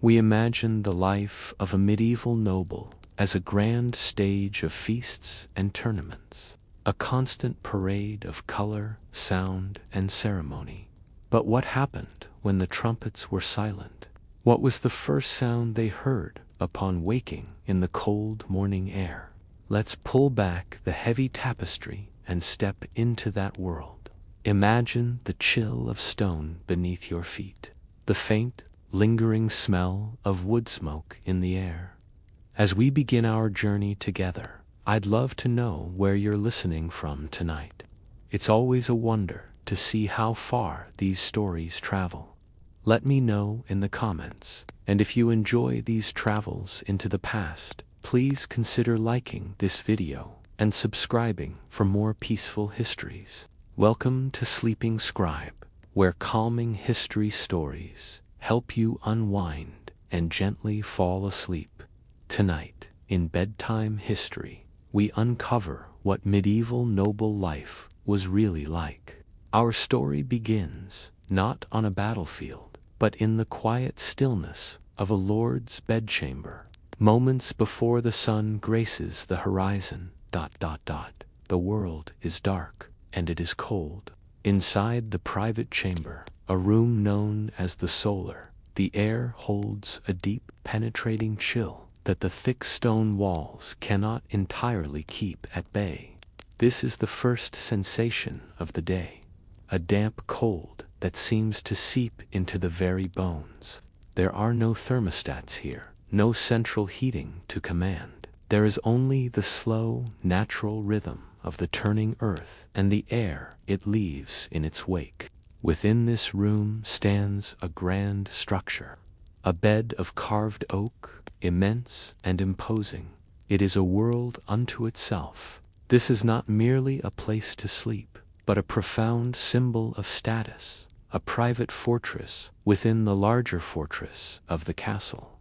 We imagine the life of a medieval noble as a grand stage of feasts and tournaments, a constant parade of color, sound, and ceremony. But what happened when the trumpets were silent? What was the first sound they heard upon waking in the cold morning air? Let's pull back the heavy tapestry and step into that world. Imagine the chill of stone beneath your feet, the faint, lingering smell of wood smoke in the air. As we begin our journey together, I'd love to know where you're listening from tonight. It's always a wonder to see how far these stories travel. Let me know in the comments, and if you enjoy these travels into the past, please consider liking this video and subscribing for more peaceful histories. Welcome to Sleeping Scribe, where calming history stories help you unwind and gently fall asleep. Tonight, in Bedtime History, we uncover what medieval noble life was really like. Our story begins not on a battlefield, but in the quiet stillness of a lord's bedchamber. Moments before the sun graces the horizon, ... The world is dark, and it is cold. Inside the private chamber, a room known as the solar, the air holds a deep, penetrating chill that the thick stone walls cannot entirely keep at bay. This is the first sensation of the day, a damp cold that seems to seep into the very bones. There are no thermostats here, no central heating to command. There is only the slow, natural rhythm of the turning earth and the air it leaves in its wake. Within this room stands a grand structure, a bed of carved oak, immense and imposing. It is a world unto itself. This is not merely a place to sleep, but a profound symbol of status, a private fortress within the larger fortress of the castle.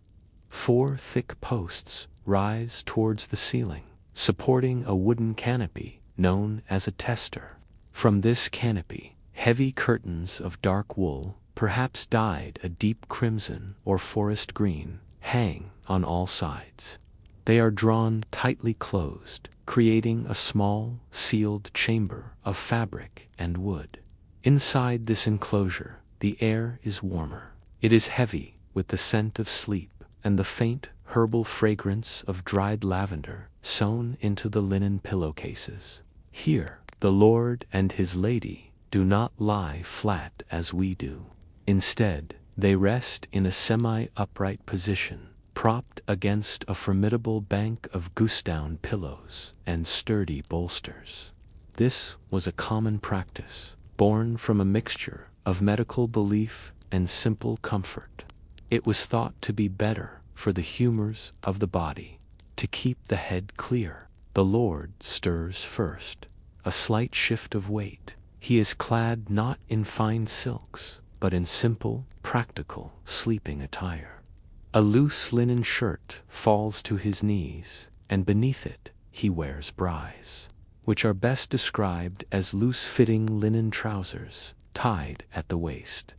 4 thick posts rise towards the ceiling, supporting a wooden canopy known as a tester. From this canopy, heavy curtains of dark wool, perhaps dyed a deep crimson or forest green, hang on all sides. They are drawn tightly closed, creating a small, sealed chamber of fabric and wood. Inside this enclosure, the air is warmer. It is heavy with the scent of sleep and the faint, herbal fragrance of dried lavender sewn into the linen pillowcases. Here, the lord and his lady do not lie flat as we do. Instead, they rest in a semi-upright position, propped against a formidable bank of goose-down pillows and sturdy bolsters. This was a common practice, born from a mixture of medical belief and simple comfort. It was thought to be better for the humors of the body, to keep the head clear. The lord stirs first, a slight shift of weight. He is clad not in fine silks, but in simple, practical sleeping attire. A loose linen shirt falls to his knees, and beneath it he wears bries, which are best described as loose-fitting linen trousers, tied at the waist.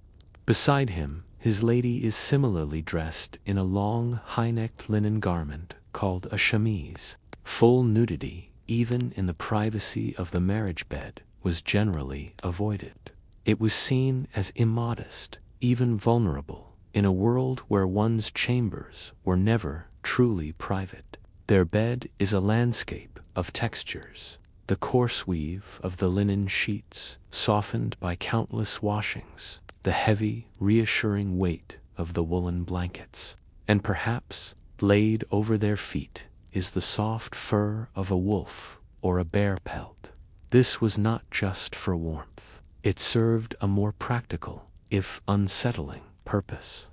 Beside him, his lady is similarly dressed in a long, high-necked linen garment called a chemise. Full nudity, even in the privacy of the marriage bed, was generally avoided. It was seen as immodest, even vulnerable, in a world where one's chambers were never truly private. Their bed is a landscape of textures, the coarse weave of the linen sheets, softened by countless washings, the heavy, reassuring weight of the woolen blankets, and perhaps, laid over their feet, is the soft fur of a wolf or a bear pelt. This was not just for warmth. It served a more practical, if unsettling, purpose.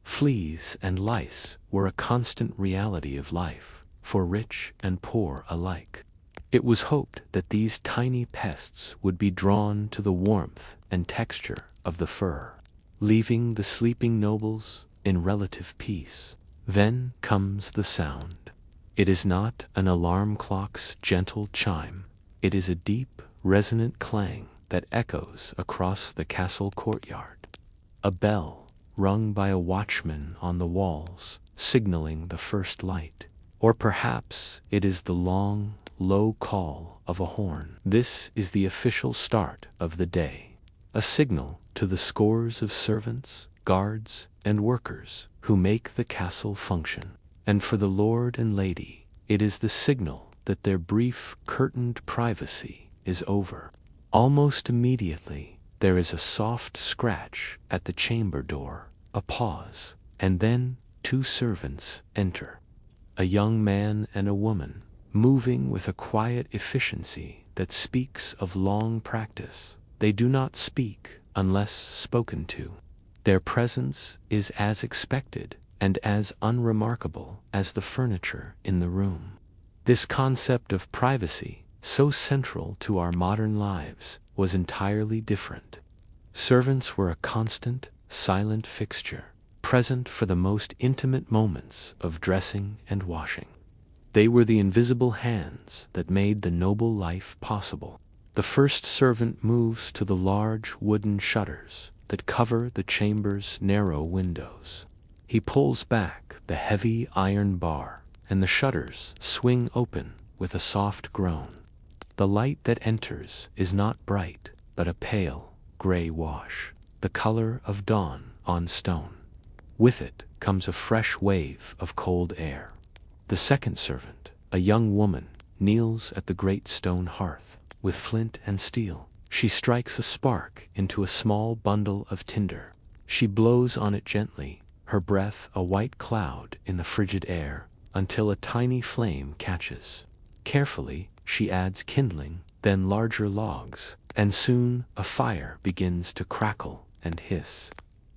Fleas and lice were a constant reality of life, for rich and poor alike. It was hoped that these tiny pests would be drawn to the warmth and texture of the fur, leaving the sleeping nobles in relative peace. Then comes the sound. It is not an alarm clock's gentle chime. It is a deep, resonant clang that echoes across the castle courtyard. A bell, rung by a watchman on the walls, signaling the first light. Or perhaps it is the long, low call of a horn. This is the official start of the day, a signal to the scores of servants, guards, and workers who make the castle function. And for the lord and lady, it is the signal that their brief, curtained privacy is over. Almost immediately, there is a soft scratch at the chamber door, a pause, and then 2 servants enter. A young man and a woman, moving with a quiet efficiency that speaks of long practice. They do not speak unless spoken to. Their presence is as expected and as unremarkable as the furniture in the room. This concept of privacy, so central to our modern lives, was entirely different. Servants were a constant, silent fixture, present for the most intimate moments of dressing and washing. They were the invisible hands that made the noble life possible. The first servant moves to the large wooden shutters that cover the chamber's narrow windows. He pulls back the heavy iron bar, and the shutters swing open with a soft groan. The light that enters is not bright, but a pale, gray wash, the color of dawn on stone. With it comes a fresh wave of cold air. The second servant, a young woman, kneels at the great stone hearth. With flint and steel, she strikes a spark into a small bundle of tinder. She blows on it gently, her breath a white cloud in the frigid air, until a tiny flame catches. Carefully, she adds kindling, then larger logs, and soon a fire begins to crackle and hiss.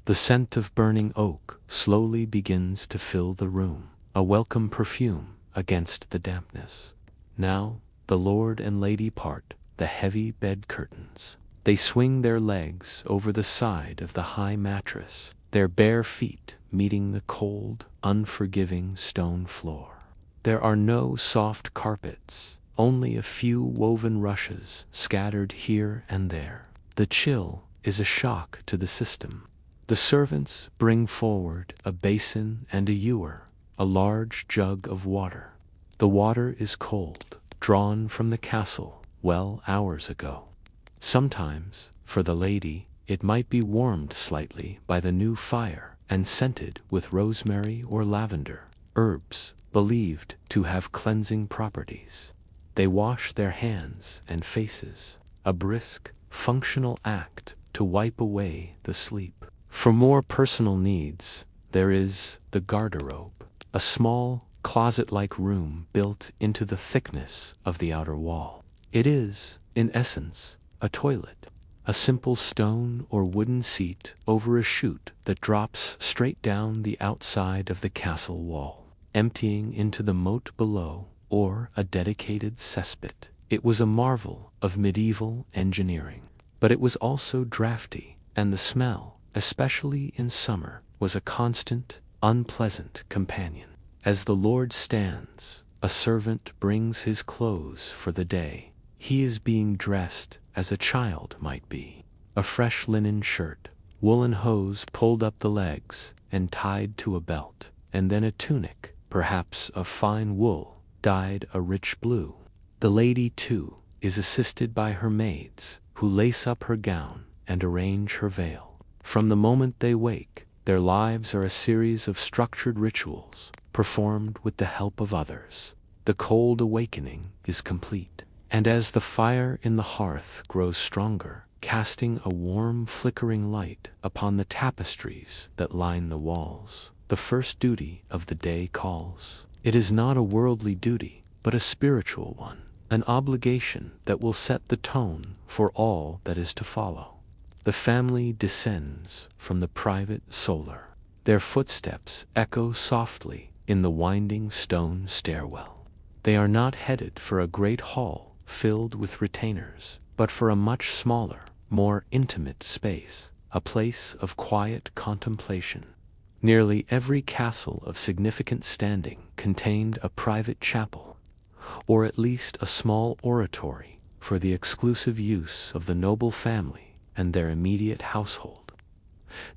The scent of burning oak slowly begins to fill the room, a welcome perfume against the dampness. Now, the lord and lady part the heavy bed curtains. They swing their legs over the side of the high mattress, their bare feet meeting the cold, unforgiving stone floor. There are no soft carpets, only a few woven rushes scattered here and there. The chill is a shock to the system. The servants bring forward a basin and a ewer, a large jug of water. The water is cold, drawn from the castle well hours ago. Sometimes, for the lady, it might be warmed slightly by the new fire and scented with rosemary or lavender, herbs believed to have cleansing properties. They wash their hands and faces, a brisk, functional act to wipe away the sleep. For more personal needs, there is the garderobe, a small, closet-like room built into the thickness of the outer wall. It is, in essence, a toilet, a simple stone or wooden seat over a chute that drops straight down the outside of the castle wall, emptying into the moat below, or a dedicated cesspit. It was a marvel of medieval engineering, but it was also drafty, and the smell, especially in summer, was a constant, unpleasant companion. As the lord stands, a servant brings his clothes for the day. He is being dressed as a child might be. A fresh linen shirt, woolen hose pulled up the legs and tied to a belt, and then a tunic, perhaps of fine wool, dyed a rich blue. The lady, too, is assisted by her maids, who lace up her gown and arrange her veil. From the moment they wake, their lives are a series of structured rituals, performed with the help of others. The cold awakening is complete, and as the fire in the hearth grows stronger, casting a warm, flickering light upon the tapestries that line the walls, the first duty of the day calls. It is not a worldly duty, but a spiritual one, an obligation that will set the tone for all that is to follow. The family descends from the private solar. Their footsteps echo softly in the winding stone stairwell. They are not headed for a great hall filled with retainers, but for a much smaller, more intimate space, a place of quiet contemplation. Nearly every castle of significant standing contained a private chapel, or at least a small oratory for the exclusive use of the noble family and their immediate household.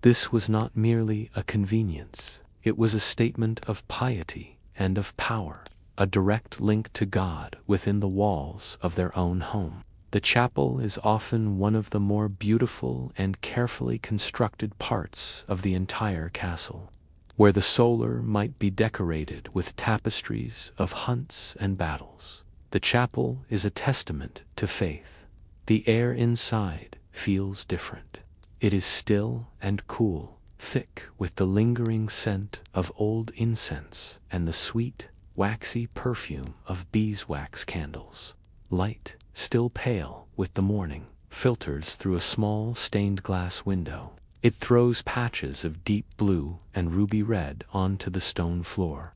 This was not merely a convenience, it was a statement of piety and of power, a direct link to God within the walls of their own home. The chapel is often one of the more beautiful and carefully constructed parts of the entire castle, where the solar might be decorated with tapestries of hunts and battles. The chapel is a testament to faith. The air inside feels different. It is still and cool, thick with the lingering scent of old incense and the sweet, waxy perfume of beeswax candles. Light, still pale with the morning, filters through a small stained glass window. It throws patches of deep blue and ruby red onto the stone floor.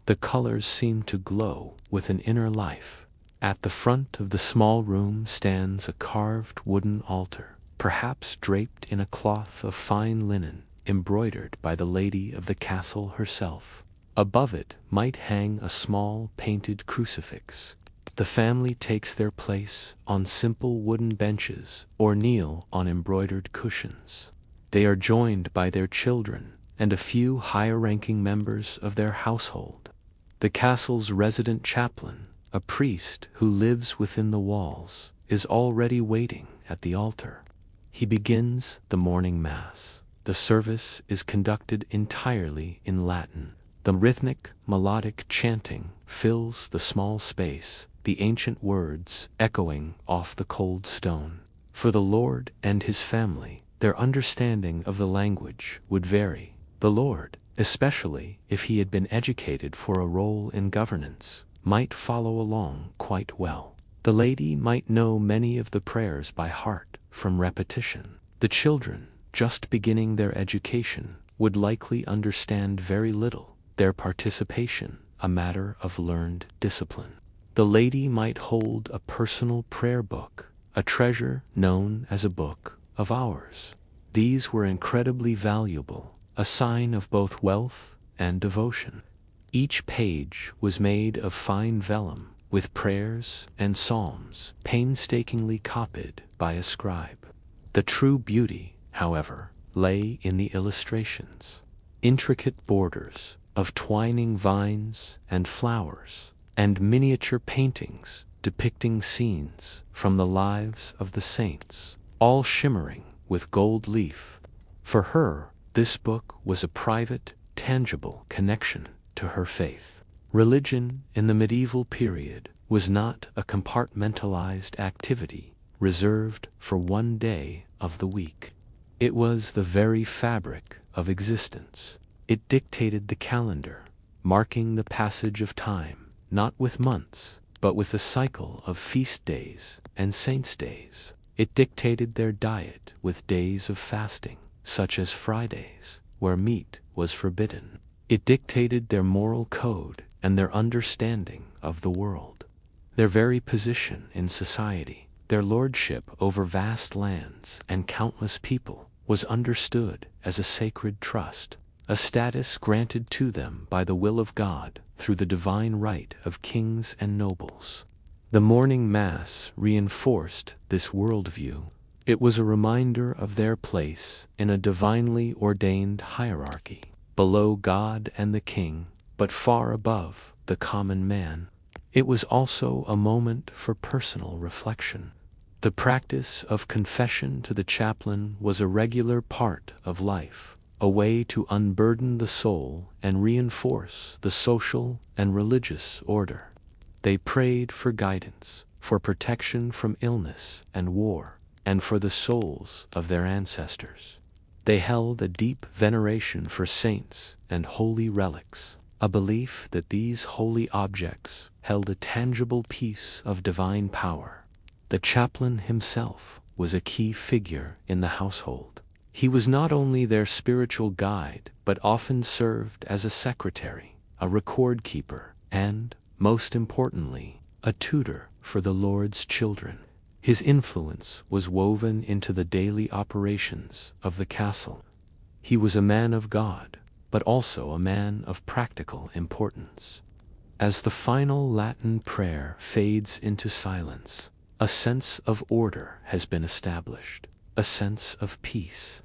The colors seem to glow with an inner life. At the front of the small room stands a carved wooden altar, perhaps draped in a cloth of fine linen, embroidered by the lady of the castle herself. Above it might hang a small painted crucifix. The family takes their place on simple wooden benches or kneel on embroidered cushions. They are joined by their children and a few higher-ranking members of their household. The castle's resident chaplain, a priest who lives within the walls, is already waiting at the altar. He begins the morning mass. The service is conducted entirely in Latin. The rhythmic, melodic chanting fills the small space, the ancient words echoing off the cold stone. For the Lord and his family, their understanding of the language would vary. The Lord, especially if he had been educated for a role in governance, might follow along quite well. The lady might know many of the prayers by heart from repetition. The children, just beginning their education, would likely understand very little, their participation a matter of learned discipline. The lady might hold a personal prayer book, a treasure known as a book of hours. These were incredibly valuable, a sign of both wealth and devotion. Each page was made of fine vellum, with prayers and psalms painstakingly copied by a scribe. The true beauty, however, lay in the illustrations. Intricate borders of twining vines and flowers, and miniature paintings depicting scenes from the lives of the saints, all shimmering with gold leaf. For her, this book was a private, tangible connection to her faith. Religion in the medieval period was not a compartmentalized activity reserved for one day of the week. It was the very fabric of existence. It dictated the calendar, marking the passage of time, not with months, but with a cycle of feast days and saints' days. It dictated their diet with days of fasting, such as Fridays, where meat was forbidden. It dictated their moral code and their understanding of the world. Their very position in society, their lordship over vast lands and countless people, was understood as a sacred trust, a status granted to them by the will of God through the divine right of kings and nobles. The morning mass reinforced this worldview. It was a reminder of their place in a divinely ordained hierarchy, below God and the king, but far above the common man. It was also a moment for personal reflection. The practice of confession to the chaplain was a regular part of life, a way to unburden the soul and reinforce the social and religious order. They prayed for guidance, for protection from illness and war, and for the souls of their ancestors. They held a deep veneration for saints and holy relics, a belief that these holy objects held a tangible piece of divine power. The chaplain himself was a key figure in the household. He was not only their spiritual guide, but often served as a secretary, a record keeper, and, most importantly, a tutor for the Lord's children. His influence was woven into the daily operations of the castle. He was a man of God, but also a man of practical importance. As the final Latin prayer fades into silence, a sense of order has been established, a sense of peace.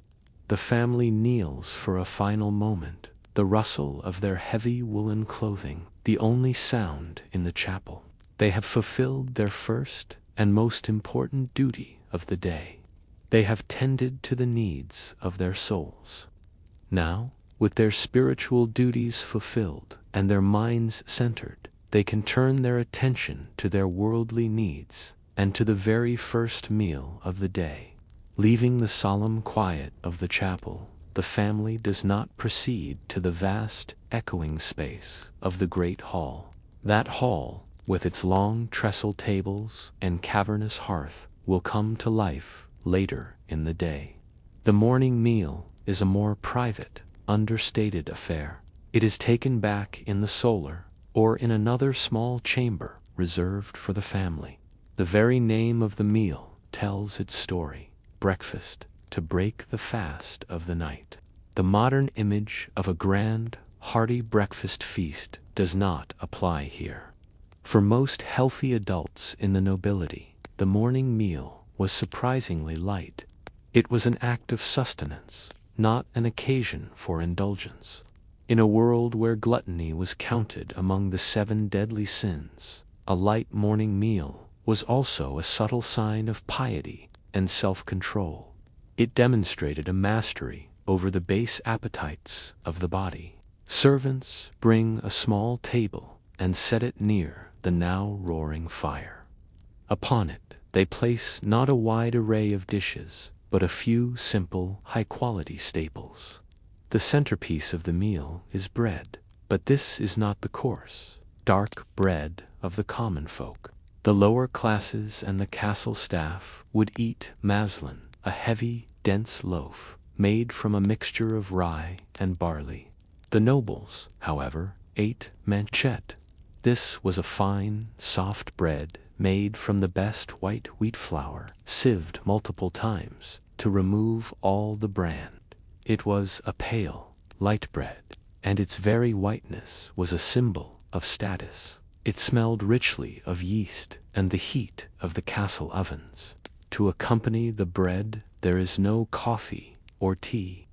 the family kneels for a final moment, the rustle of their heavy woolen clothing, the only sound in the chapel. They have fulfilled their first and most important duty of the day. They have tended to the needs of their souls. Now, with their spiritual duties fulfilled and their minds centered, they can turn their attention to their worldly needs and to the very first meal of the day. Leaving the solemn quiet of the chapel, the family does not proceed to the vast, echoing space of the great hall. That hall, with its long trestle tables and cavernous hearth, will come to life later in the day. The morning meal is a more private, understated affair. It is taken back in the solar, or in another small chamber reserved for the family. The very name of the meal tells its story: breakfast, to break the fast of the night. The modern image of a grand, hearty breakfast feast does not apply here. For most healthy adults in the nobility, the morning meal was surprisingly light. It was an act of sustenance, not an occasion for indulgence. In a world where gluttony was counted among the 7 deadly sins, a light morning meal was also a subtle sign of piety and self-control. It demonstrated a mastery over the base appetites of the body. Servants bring a small table and set it near the now roaring fire. Upon it, they place not a wide array of dishes, but a few simple, high-quality staples. The centerpiece of the meal is bread, but this is not the coarse, dark bread of the common folk. The lower classes and the castle staff would eat maslin, a heavy, dense loaf made from a mixture of rye and barley. The nobles, however, ate manchet. This was a fine, soft bread made from the best white wheat flour, sieved multiple times to remove all the bran. It was a pale, light bread, and its very whiteness was a symbol of status. It smelled richly of yeast and the heat of the castle ovens. To accompany the bread, there is no coffee or tea.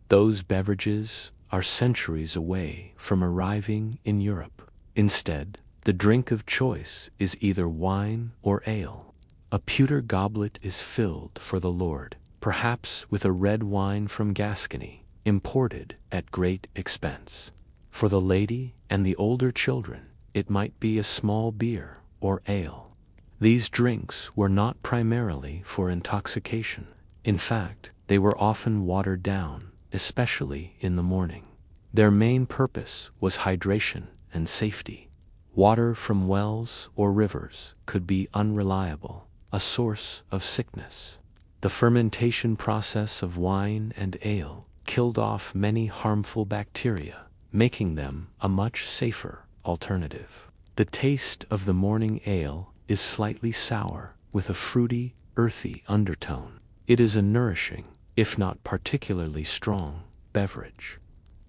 Those beverages are centuries away from arriving in Europe. Instead, the drink of choice is either wine or ale. A pewter goblet is filled for the lord, perhaps with a red wine from Gascony, imported at great expense. For the lady and the older children, it might be a small beer or ale. These drinks were not primarily for intoxication. In fact, they were often watered down, especially in the morning. Their main purpose was hydration and safety. Water from wells or rivers could be unreliable, a source of sickness. The fermentation process of wine and ale killed off many harmful bacteria, making them a much safer alternative. The taste of the morning ale is slightly sour, with a fruity, earthy undertone. It is a nourishing, if not particularly strong, beverage.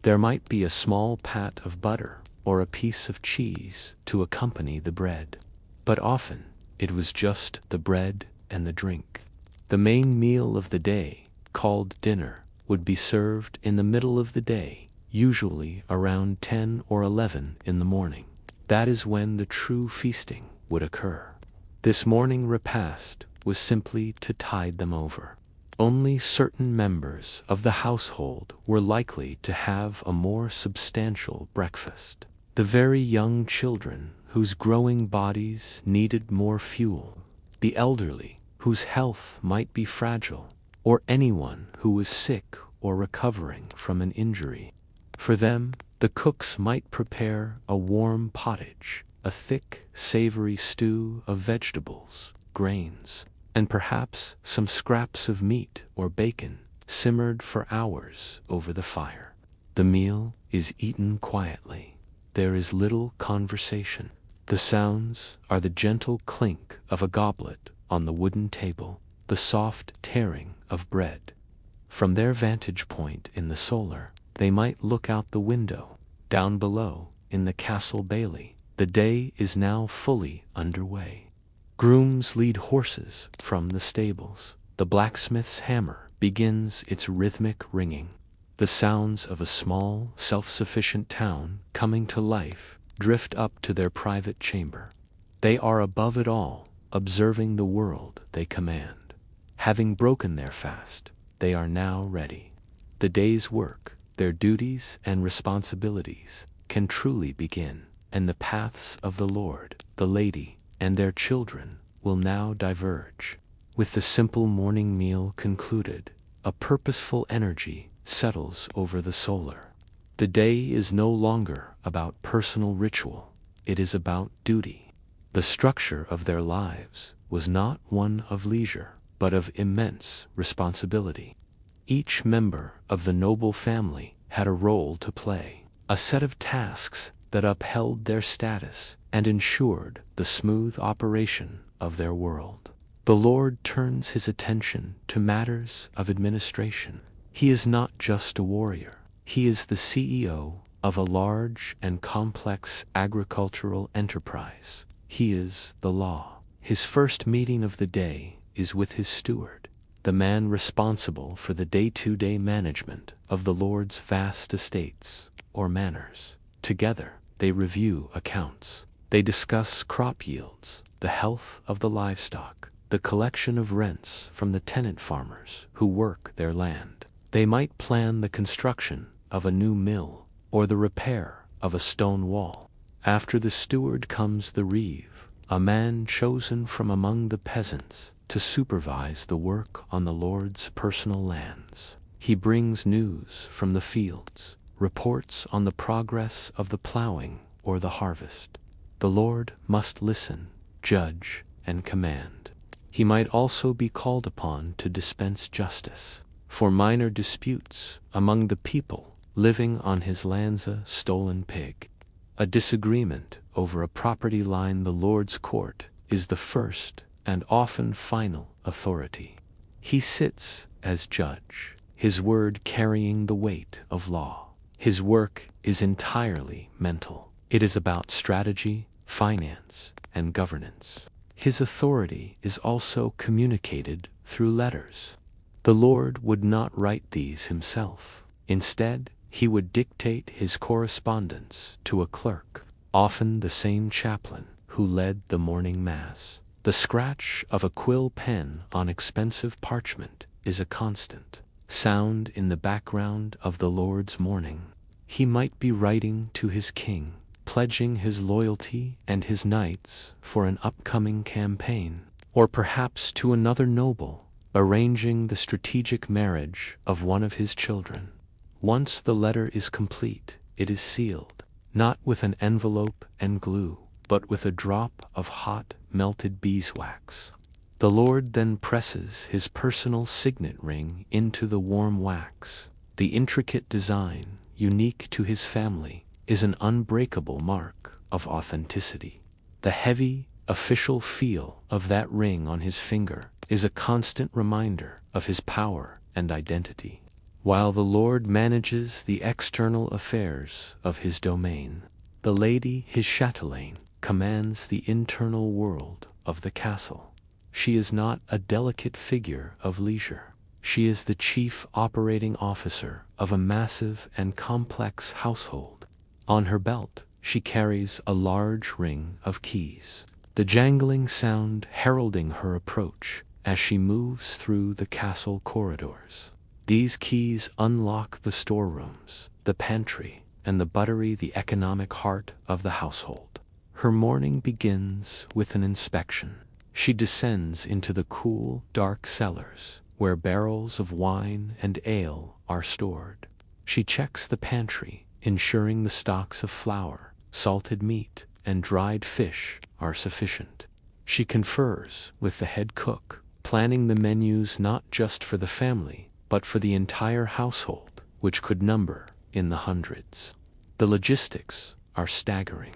There might be a small pat of butter or a piece of cheese to accompany the bread, but often it was just the bread and the drink. The main meal of the day, called dinner, would be served in the middle of the day, usually around 10 or 11 in the morning. That is when the true feasting would occur. This morning repast was simply to tide them over. Only certain members of the household were likely to have a more substantial breakfast. The very young children whose growing bodies needed more fuel, the elderly whose health might be fragile, or anyone who was sick or recovering from an injury. For them, the cooks might prepare a warm pottage, a thick, savory stew of vegetables, grains, and perhaps some scraps of meat or bacon simmered for hours over the fire. The meal is eaten quietly. There is little conversation. The sounds are the gentle clink of a goblet on the wooden table, the soft tearing of bread. From their vantage point in the solar, they might look out the window. Down below, in the castle bailey, the day is now fully underway. Grooms lead horses from the stables. The blacksmith's hammer begins its rhythmic ringing. The sounds of a small, self-sufficient town coming to life drift up to their private chamber. They are above it all, observing the world they command. Having broken their fast, they are now ready. The day's work, their duties and responsibilities, can truly begin, and the paths of the Lord, the lady, and their children will now diverge. With the simple morning meal concluded, a purposeful energy settles over the solar. The day is no longer about personal ritual, it is about duty. The structure of their lives was not one of leisure, but of immense responsibility. Each member of the noble family had a role to play, a set of tasks that upheld their status and ensured the smooth operation of their world. The Lord turns his attention to matters of administration. He is not just a warrior. He is the CEO of a large and complex agricultural enterprise. He is the law. His first meeting of the day is with his steward, the man responsible for the day-to-day management of the Lord's vast estates, or manors. Together, they review accounts. They discuss crop yields, the health of the livestock, the collection of rents from the tenant farmers who work their land. They might plan the construction of a new mill or the repair of a stone wall. After the steward comes the reeve, a man chosen from among the peasants to supervise the work on the Lord's personal lands. He brings news from the fields, reports on the progress of the plowing or the harvest. The Lord must listen, judge, and command. He might also be called upon to dispense justice for minor disputes among the people living on his land's stolen pig. A disagreement over a property line. The Lord's court is the first and often final authority. He sits as judge, his word carrying the weight of law. His work is entirely mental. It is about strategy, finance, and governance. His authority is also communicated through letters. The Lord would not write these himself. Instead, he would dictate his correspondence to a clerk, often the same chaplain who led the morning mass. The scratch of a quill pen on expensive parchment is a constant sound in the background of the Lord's morning. He might be writing to his king, pledging his loyalty and his knights for an upcoming campaign, or perhaps to another noble, arranging the strategic marriage of one of his children. Once the letter is complete, it is sealed, not with an envelope and glue, but with a drop of hot, melted beeswax. The Lord then presses his personal signet ring into the warm wax. The intricate design, unique to his family, is an unbreakable mark of authenticity. The heavy, official feel of that ring on his finger is a constant reminder of his power and identity. While the Lord manages the external affairs of his domain, the lady, his chatelaine, commands the internal world of the castle. She is not a delicate figure of leisure. She is the chief operating officer of a massive and complex household. On her belt, she carries a large ring of keys, the jangling sound heralding her approach as she moves through the castle corridors. These keys unlock the storerooms, the pantry, and the buttery, the economic heart of the household. Her morning begins with an inspection. She descends into the cool, dark cellars, where barrels of wine and ale are stored. She checks the pantry, ensuring the stocks of flour, salted meat, and dried fish are sufficient. She confers with the head cook, planning the menus not just for the family, but for the entire household, which could number in the hundreds. The logistics are staggering.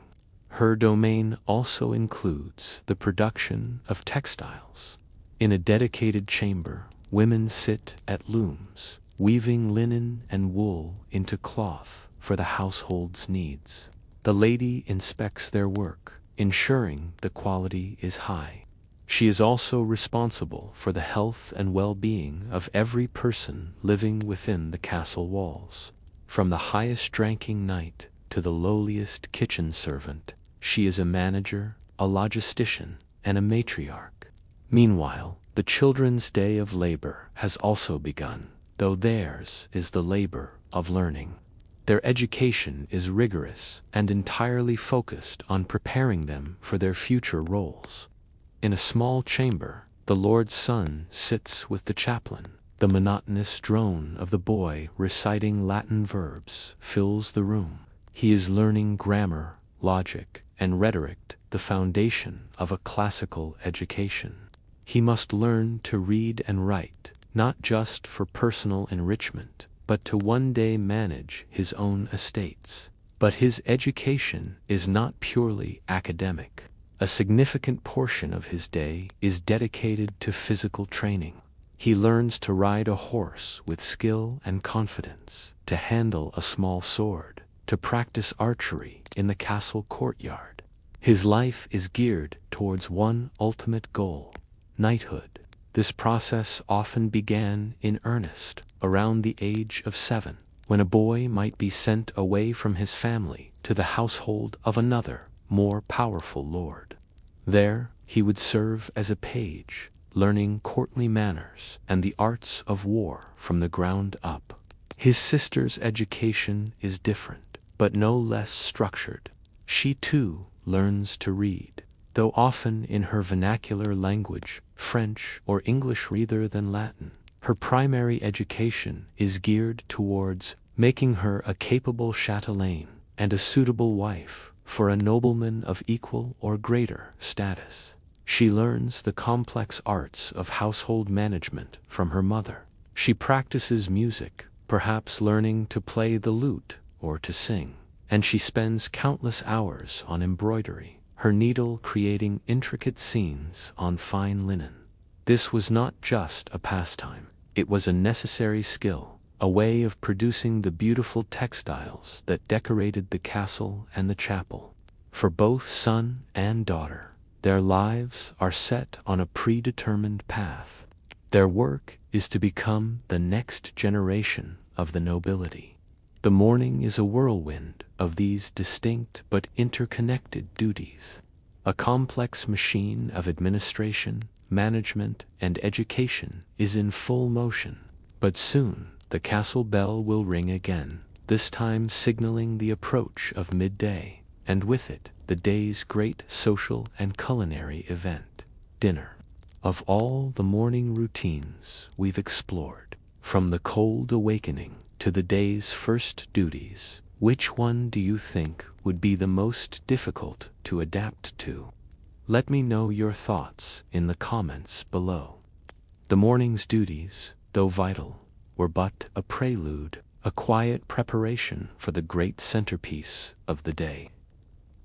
Her domain also includes the production of textiles. In a dedicated chamber, women sit at looms, weaving linen and wool into cloth for the household's needs. The lady inspects their work, ensuring the quality is high. She is also responsible for the health and well-being of every person living within the castle walls. From the highest-ranking knight to the lowliest kitchen servant, she is a manager, a logistician, and a matriarch. Meanwhile, the children's day of labor has also begun, though theirs is the labor of learning. Their education is rigorous and entirely focused on preparing them for their future roles. In a small chamber, the Lord's son sits with the chaplain. The monotonous drone of the boy reciting Latin verbs fills the room. He is learning grammar, logic, and rhetoric, the foundation of a classical education. He must learn to read and write, not just for personal enrichment, but to one day manage his own estates. But his education is not purely academic. A significant portion of his day is dedicated to physical training. He learns to ride a horse with skill and confidence, to handle a small sword, to practice archery in the castle courtyard. His life is geared towards one ultimate goal: knighthood. This process often began in earnest around the age of 7, when a boy might be sent away from his family to the household of another, more powerful lord. There, he would serve as a page, learning courtly manners and the arts of war from the ground up. His sister's education is different, but no less structured. She too learns to read, though often in her vernacular language, French or English rather than Latin. Her primary education is geared towards making her a capable chatelaine and a suitable wife for a nobleman of equal or greater status. She learns the complex arts of household management from her mother. She practices music, perhaps learning to play the lute or to sing, and she spends countless hours on embroidery, her needle creating intricate scenes on fine linen. This was not just a pastime, it was a necessary skill, a way of producing the beautiful textiles that decorated the castle and the chapel. For both son and daughter, their lives are set on a predetermined path. Their work is to become the next generation of the nobility. The morning is a whirlwind of these distinct but interconnected duties. A complex machine of administration, management, and education is in full motion. But soon, the castle bell will ring again, this time signaling the approach of midday, and with it, the day's great social and culinary event, dinner. Of all the morning routines we've explored, from the cold awakening to the day's first duties, which one do you think would be the most difficult to adapt to? Let me know your thoughts in the comments below. The morning's duties, though vital, were but a prelude, a quiet preparation for the great centerpiece of the day.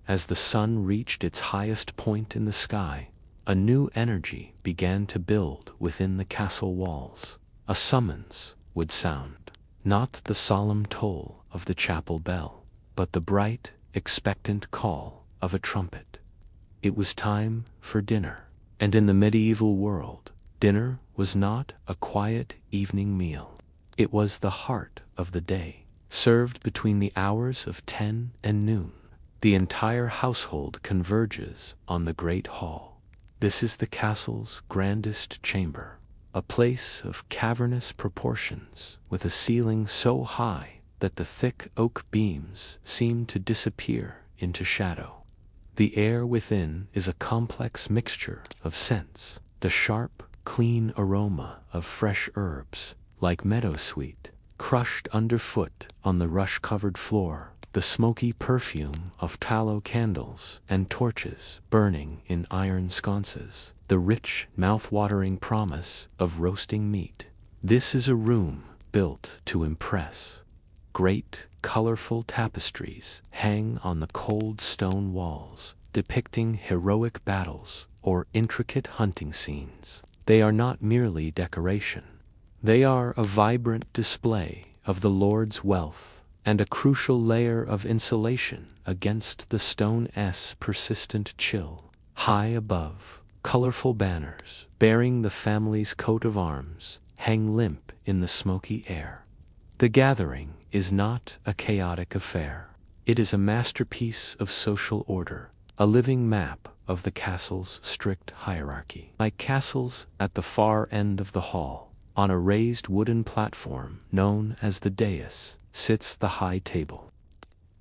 As the sun reached its highest point in the sky, a new energy began to build within the castle walls. A summons would sound, not the solemn toll of the chapel bell, but the bright, expectant call of a trumpet. It was time for dinner, and in the medieval world, dinner was not a quiet evening meal. It was the heart of the day, served between the hours of 10 and noon. The entire household converges on the great hall. This is the castle's grandest chamber, a place of cavernous proportions, with a ceiling so high that the thick oak beams seem to disappear into shadow. The air within is a complex mixture of scents, the sharp, clean aroma of fresh herbs, like meadowsweet, crushed underfoot on the rush-covered floor, the smoky perfume of tallow candles and torches burning in iron sconces, the rich, mouth-watering promise of roasting meat. This is a room built to impress. Great, colorful tapestries hang on the cold stone walls, depicting heroic battles or intricate hunting scenes. They are not merely decoration. They are a vibrant display of the Lord's wealth and a crucial layer of insulation against the stone's persistent chill. High above, Colorful banners, bearing the family's coat of arms, hang limp in the smoky air. The gathering is not a chaotic affair. It is a masterpiece of social order, a living map of the castle's strict hierarchy. Like castles at the far end of the hall, on a raised wooden platform known as the dais, sits the high table.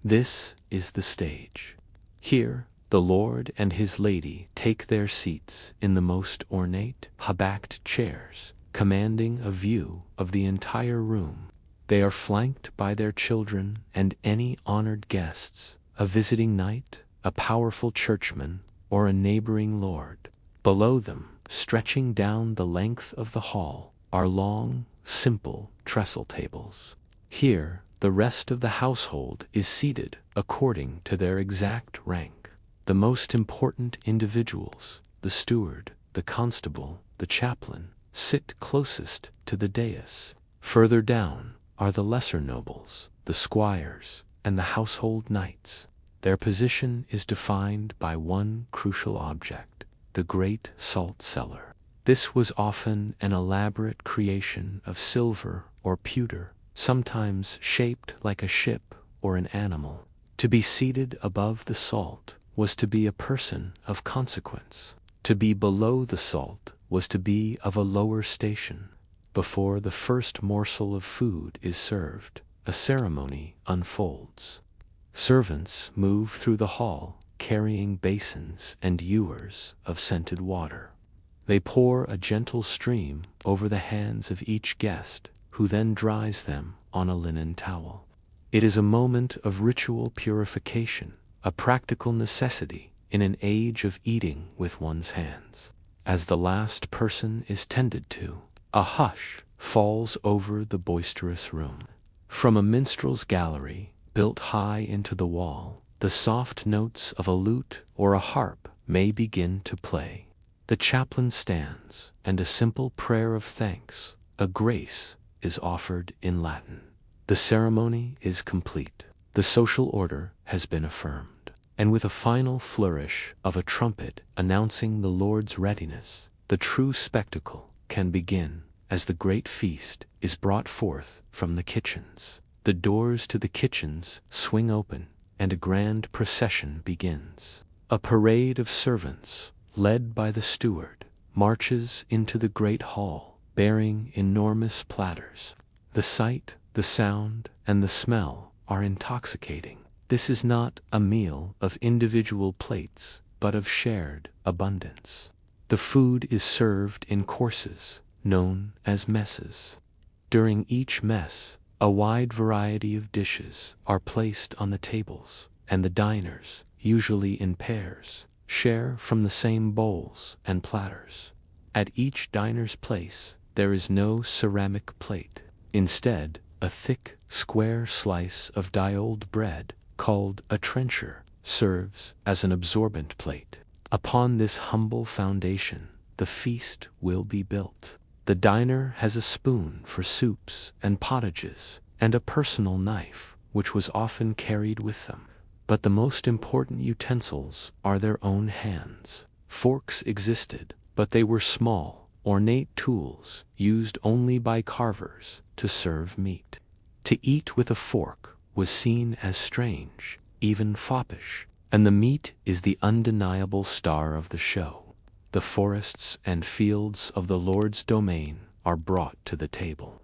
This is the stage. Here, the lord and his lady take their seats in the most ornate, high-backed chairs, commanding a view of the entire room. They are flanked by their children and any honored guests, a visiting knight, a powerful churchman, or a neighboring lord. Below them, stretching down the length of the hall, are long, simple trestle tables. Here, the rest of the household is seated according to their exact rank. The most important individuals, the steward, the constable, the chaplain, sit closest to the dais. Further down are the lesser nobles, the squires, and the household knights. Their position is defined by one crucial object, the great salt cellar. This was often an elaborate creation of silver or pewter, sometimes shaped like a ship or an animal. To be seated above the salt was to be a person of consequence. To be below the salt was to be of a lower station. Before the first morsel of food is served, a ceremony unfolds. Servants move through the hall, carrying basins and ewers of scented water. They pour a gentle stream over the hands of each guest, who then dries them on a linen towel. It is a moment of ritual purification, a practical necessity in an age of eating with one's hands. As the last person is tended to, a hush falls over the boisterous room. From a minstrel's gallery, built high into the wall, the soft notes of a lute or a harp may begin to play. The chaplain stands, and a simple prayer of thanks, a grace, is offered in Latin. The ceremony is complete. The social order has been affirmed. And with a final flourish of a trumpet announcing the Lord's readiness, the true spectacle can begin as the great feast is brought forth from the kitchens. The doors to the kitchens swing open, and a grand procession begins. A parade of servants, led by the steward, marches into the great hall, bearing enormous platters. The sight, the sound, and the smell are intoxicating. This is not a meal of individual plates, but of shared abundance. The food is served in courses, known as messes. During each mess, a wide variety of dishes are placed on the tables, and the diners, usually in pairs, share from the same bowls and platters. At each diner's place, there is no ceramic plate. Instead, a thick, square slice of die-old bread, called a trencher, serves as an absorbent plate. Upon this humble foundation, the feast will be built. The diner has a spoon for soups and pottages, and a personal knife, which was often carried with them. But the most important utensils are their own hands. Forks existed, but they were small, ornate tools used only by carvers to serve meat. To eat with a fork was seen as strange, even foppish, and the meat is the undeniable star of the show. The forests and fields of the Lord's domain are brought to the table.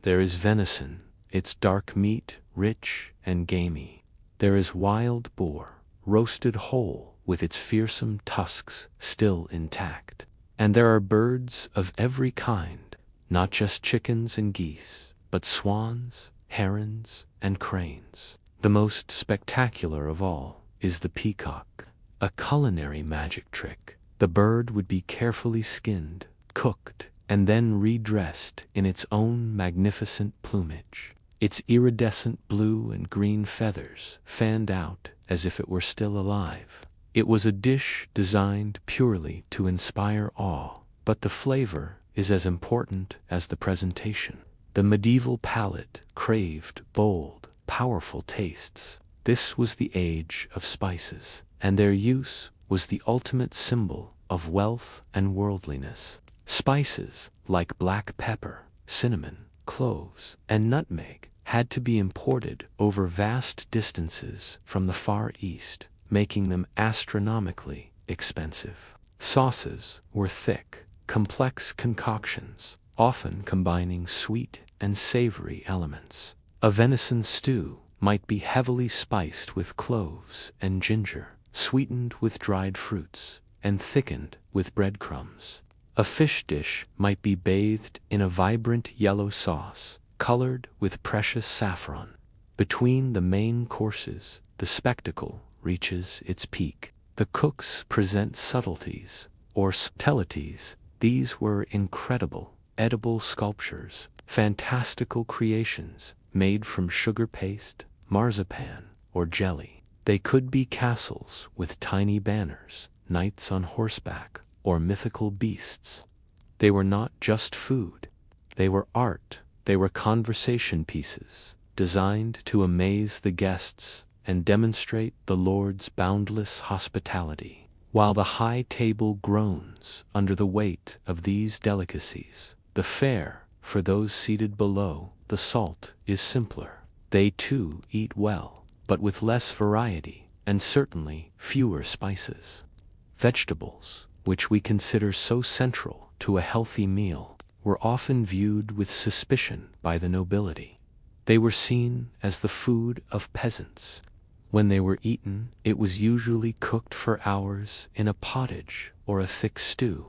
There is venison, its dark meat rich and gamey. There is wild boar, roasted whole with its fearsome tusks still intact. And there are birds of every kind, not just chickens and geese, but swans, herons, and cranes. The most spectacular of all is the peacock, a culinary magic trick. The bird would be carefully skinned, cooked, and then redressed in its own magnificent plumage. Its iridescent blue and green feathers fanned out as if it were still alive. It was a dish designed purely to inspire awe, but the flavor is as important as the presentation. The medieval palate craved bold, powerful tastes. This was the age of spices, and their use was the ultimate symbol of wealth and worldliness. Spices like black pepper, cinnamon, cloves, and nutmeg had to be imported over vast distances from the Far East, making them astronomically expensive. Sauces were thick, complex concoctions, often combining sweet and savory elements. A venison stew might be heavily spiced with cloves and ginger, sweetened with dried fruits, and thickened with breadcrumbs. A fish dish might be bathed in a vibrant yellow sauce, colored with precious saffron. Between the main courses, the spectacle reaches its peak. The cooks present subtleties, or subtleties. These were incredible, edible sculptures, fantastical creations made from sugar paste, marzipan, or jelly. They could be castles with tiny banners, knights on horseback, or mythical beasts. They were not just food. They were art. They were conversation pieces, designed to amaze the guests and demonstrate the Lord's boundless hospitality. While the high table groans under the weight of these delicacies, the fare for those seated below the salt is simpler. They too eat well, but with less variety and certainly fewer spices. Vegetables, which we consider so central to a healthy meal, were often viewed with suspicion by the nobility. They were seen as the food of peasants. When they were eaten, it was usually cooked for hours in a pottage or a thick stew.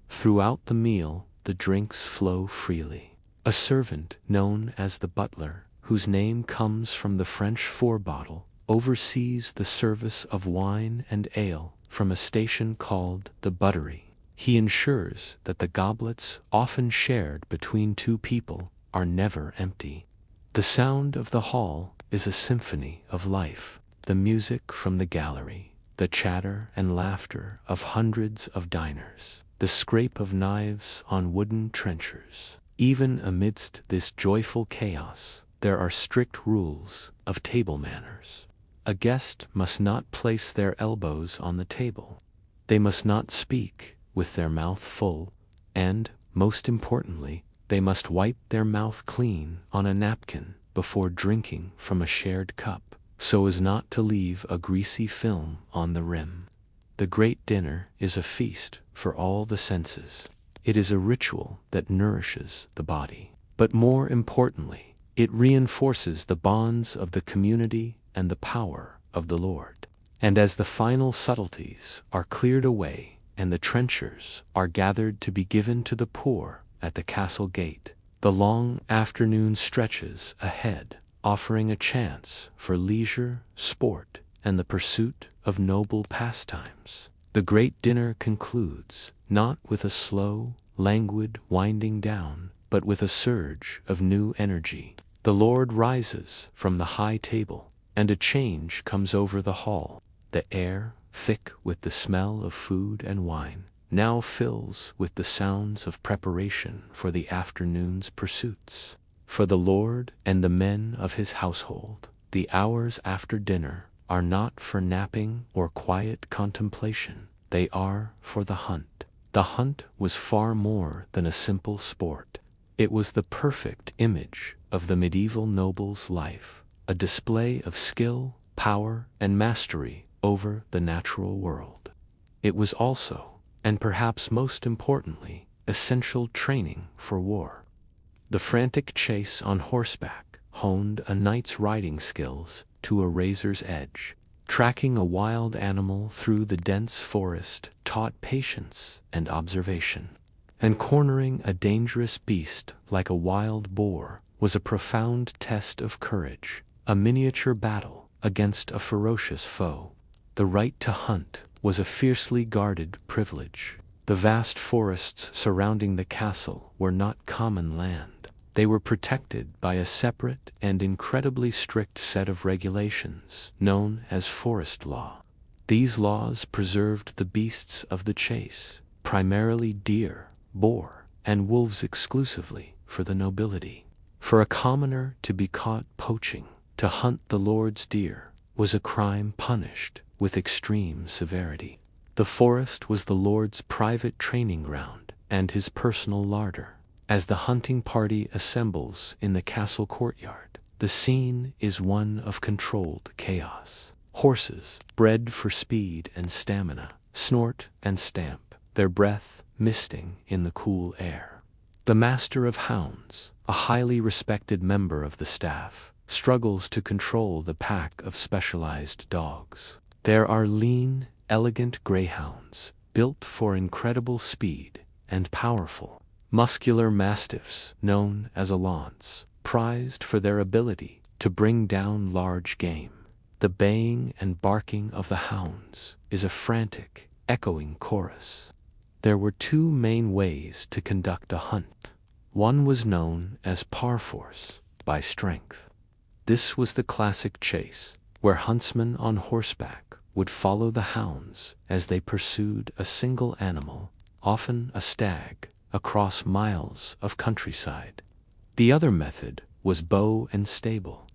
Throughout the meal, the drinks flow freely. A servant known as the butler, whose name comes from the French four-bottle, oversees the service of wine and ale from a station called the buttery. He ensures that the goblets, often shared between two people, are never empty. The sound of the hall is a symphony of life. The music from the gallery, the chatter and laughter of hundreds of diners, the scrape of knives on wooden trenchers. Even amidst this joyful chaos, there are strict rules of table manners. A guest must not place their elbows on the table. They must not speak with their mouth full, and, most importantly, they must wipe their mouth clean on a napkin before drinking from a shared cup, so as not to leave a greasy film on the rim. The great dinner is a feast for all the senses. It is a ritual that nourishes the body. But more importantly, it reinforces the bonds of the community and the power of the Lord. And as the final subtleties are cleared away and the trenchers are gathered to be given to the poor at the castle gate, the long afternoon stretches ahead, offering a chance for leisure, sport, and the pursuit of noble pastimes. The great dinner concludes, not with a slow, languid winding down, but with a surge of new energy. The Lord rises from the high table, and a change comes over the hall. The air, thick with the smell of food and wine, now fills with the sounds of preparation for the afternoon's pursuits. For the Lord and the men of his household, the hours after dinner are not for napping or quiet contemplation. They are for the hunt. The hunt was far more than a simple sport. It was the perfect image of the medieval noble's life, a display of skill, power, and mastery over the natural world. It was also, and perhaps most importantly, essential training for war. The frantic chase on horseback honed a knight's riding skills to a razor's edge. Tracking a wild animal through the dense forest taught patience and observation. And cornering a dangerous beast like a wild boar was a profound test of courage, a miniature battle against a ferocious foe. The right to hunt was a fiercely guarded privilege. The vast forests surrounding the castle were not common land. They were protected by a separate and incredibly strict set of regulations known as forest law. These laws preserved the beasts of the chase, primarily deer, boar, and wolves exclusively for the nobility. For a commoner to be caught poaching, to hunt the Lord's deer, was a crime punished with extreme severity. The forest was the lord's private training ground and his personal larder. As the hunting party assembles in the castle courtyard, the scene is one of controlled chaos. Horses, bred for speed and stamina, snort and stamp, their breath misting in the cool air. The master of hounds, a highly respected member of the staff, struggles to control the pack of specialized dogs. There are lean, elegant greyhounds, built for incredible speed, and powerful, muscular mastiffs known as alans, prized for their ability to bring down large game. The baying and barking of the hounds is a frantic, echoing chorus. There were two main ways to conduct a hunt. One was known as parforce, by strength. This was the classic chase, where huntsmen on horseback would follow the hounds as they pursued a single animal, often a stag, across miles of countryside. The other method was bow and stable.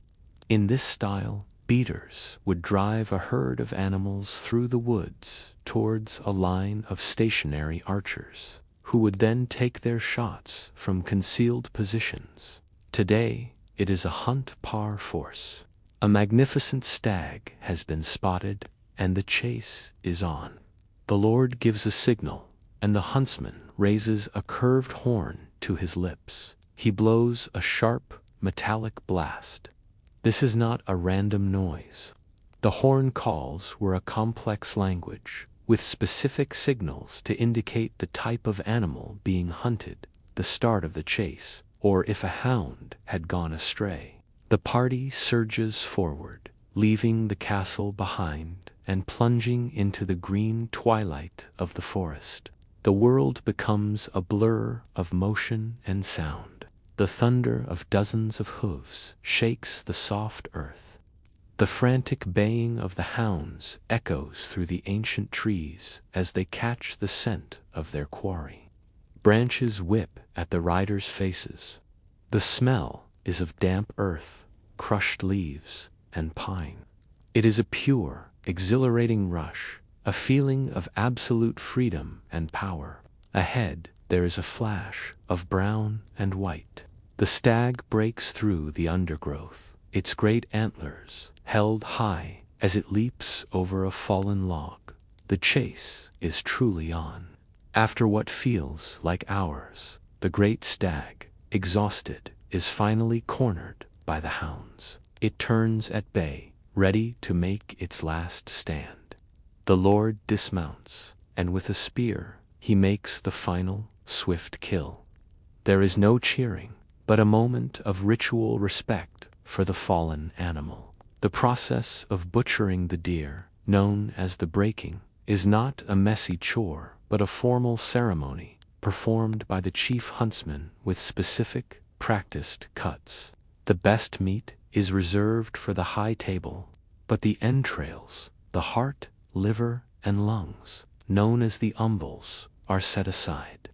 In this style, beaters would drive a herd of animals through the woods towards a line of stationary archers, who would then take their shots from concealed positions. Today, it is a hunt par force. A magnificent stag has been spotted, and the chase is on. The lord gives a signal, and the huntsman raises a curved horn to his lips. He blows a sharp, metallic blast. This is not a random noise. The horn calls were a complex language, with specific signals to indicate the type of animal being hunted, the start of the chase, or if a hound had gone astray. The party surges forward, leaving the castle behind and plunging into the green twilight of the forest. The world becomes a blur of motion and sound. The thunder of dozens of hooves shakes the soft earth. The frantic baying of the hounds echoes through the ancient trees as they catch the scent of their quarry. Branches whip at the riders' faces. The smell is of damp earth, crushed leaves, and pine. It is a pure, exhilarating rush, a feeling of absolute freedom and power. Ahead, there is a flash of brown and white. The stag breaks through the undergrowth, its great antlers held high as it leaps over a fallen log. The chase is truly on. After what feels like hours, the great stag, exhausted, is finally cornered by the hounds. It turns at bay, ready to make its last stand. The lord dismounts, and with a spear, he makes the final, swift kill. There is no cheering, but a moment of ritual respect for the fallen animal. The process of butchering the deer, known as the breaking, is not a messy chore, but a formal ceremony performed by the chief huntsman with specific, practiced cuts. The best meat is reserved for the high table, but the entrails, the heart, liver, and lungs, known as the umbles, are set aside.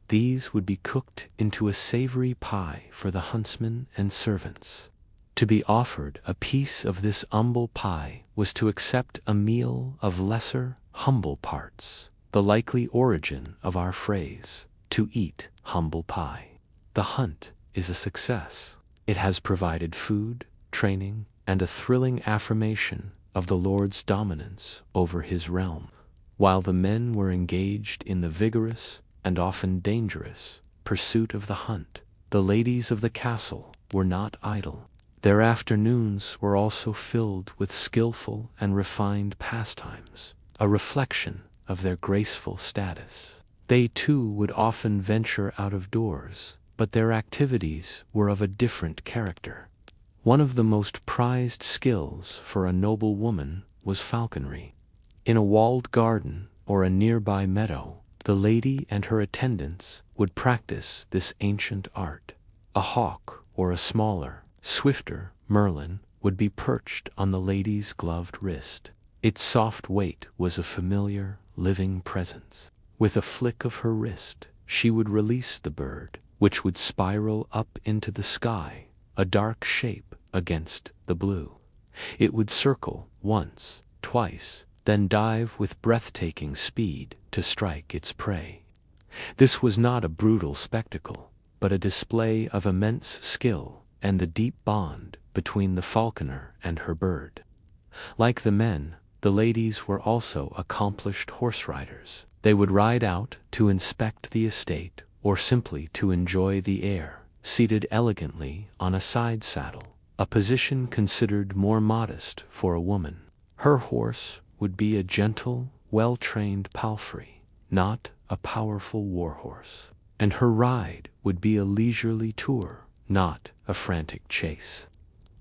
These would be cooked into a savory pie for the huntsmen and servants. To be offered a piece of this umble pie was to accept a meal of lesser, humble parts, the likely origin of our phrase, to eat humble pie. The hunt is a success. It has provided food, training, and a thrilling affirmation of the lord's dominance over his realm. While the men were engaged in the vigorous and often dangerous pursuit of the hunt, the ladies of the castle were not idle. Their afternoons were also filled with skillful and refined pastimes, a reflection of their graceful status. They too would often venture out of doors, but their activities were of a different character. One of the most prized skills for a noble woman was falconry. In a walled garden or a nearby meadow, the lady and her attendants would practice this ancient art. A hawk or a smaller, swifter merlin would be perched on the lady's gloved wrist. Its soft weight was a familiar, living presence. With a flick of her wrist, she would release the bird, which would spiral up into the sky, a dark shape against the blue. It would circle once, twice, then dive with breathtaking speed to strike its prey. This was not a brutal spectacle, but a display of immense skill and the deep bond between the falconer and her bird. Like the men, the ladies were also accomplished horse riders. They would ride out to inspect the estate or simply to enjoy the air, seated elegantly on a side saddle, a position considered more modest for a woman. Her horse would be a gentle, well-trained palfrey, not a powerful warhorse, and her ride would be a leisurely tour, not a frantic chase.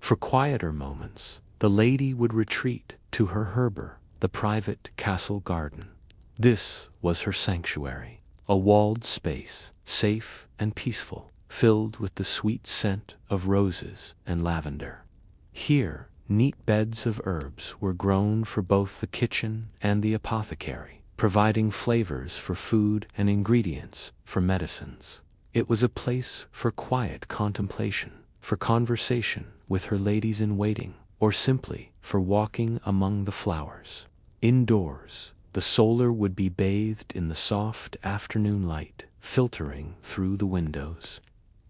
For quieter moments, the lady would retreat to her herber, the private castle garden. This was her sanctuary, a walled space, safe and peaceful, filled with the sweet scent of roses and lavender. Here, neat beds of herbs were grown for both the kitchen and the apothecary, providing flavors for food and ingredients for medicines. It was a place for quiet contemplation, for conversation with her ladies-in-waiting, or simply for walking among the flowers. Indoors, the solar would be bathed in the soft afternoon light, filtering through the windows.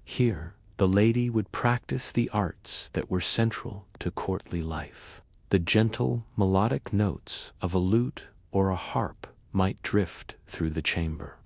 Here, the lady would practice the arts that were central to courtly life. The gentle, melodic notes of a lute or a harp might drift through the chamber.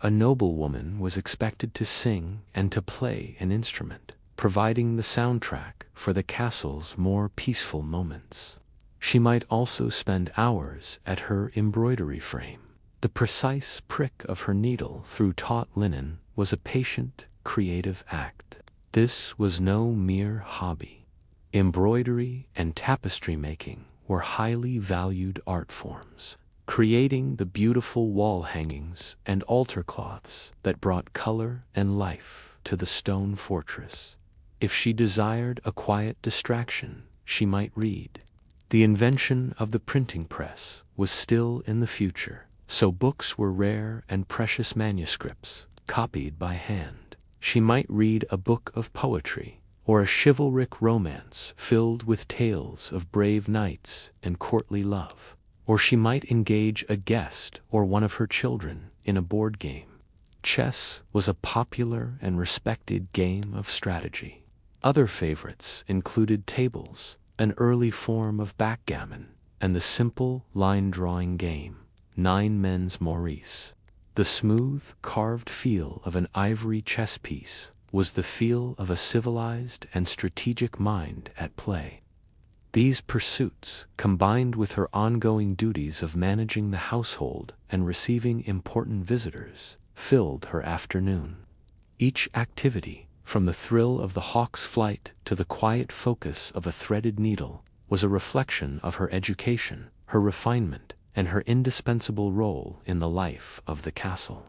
A noblewoman was expected to sing and to play an instrument, providing the soundtrack for the castle's more peaceful moments. She might also spend hours at her embroidery frame. The precise prick of her needle through taut linen was a patient, creative act. This was no mere hobby. Embroidery and tapestry making were highly valued art forms, creating the beautiful wall hangings and altar cloths that brought color and life to the stone fortress. If she desired a quiet distraction, she might read. The invention of the printing press was still in the future, so books were rare and precious manuscripts, copied by hand. She might read a book of poetry, or a chivalric romance filled with tales of brave knights and courtly love. Or she might engage a guest or one of her children in a board game. Chess was a popular and respected game of strategy. Other favorites included tables, an early form of backgammon, and the simple line-drawing game, Nine Men's Maurice. The smooth, carved feel of an ivory chess piece was the feel of a civilized and strategic mind at play. These pursuits, combined with her ongoing duties of managing the household and receiving important visitors, filled her afternoon. Each activity, from the thrill of the hawk's flight to the quiet focus of a threaded needle, was a reflection of her education, her refinement, and her indispensable role in the life of the castle.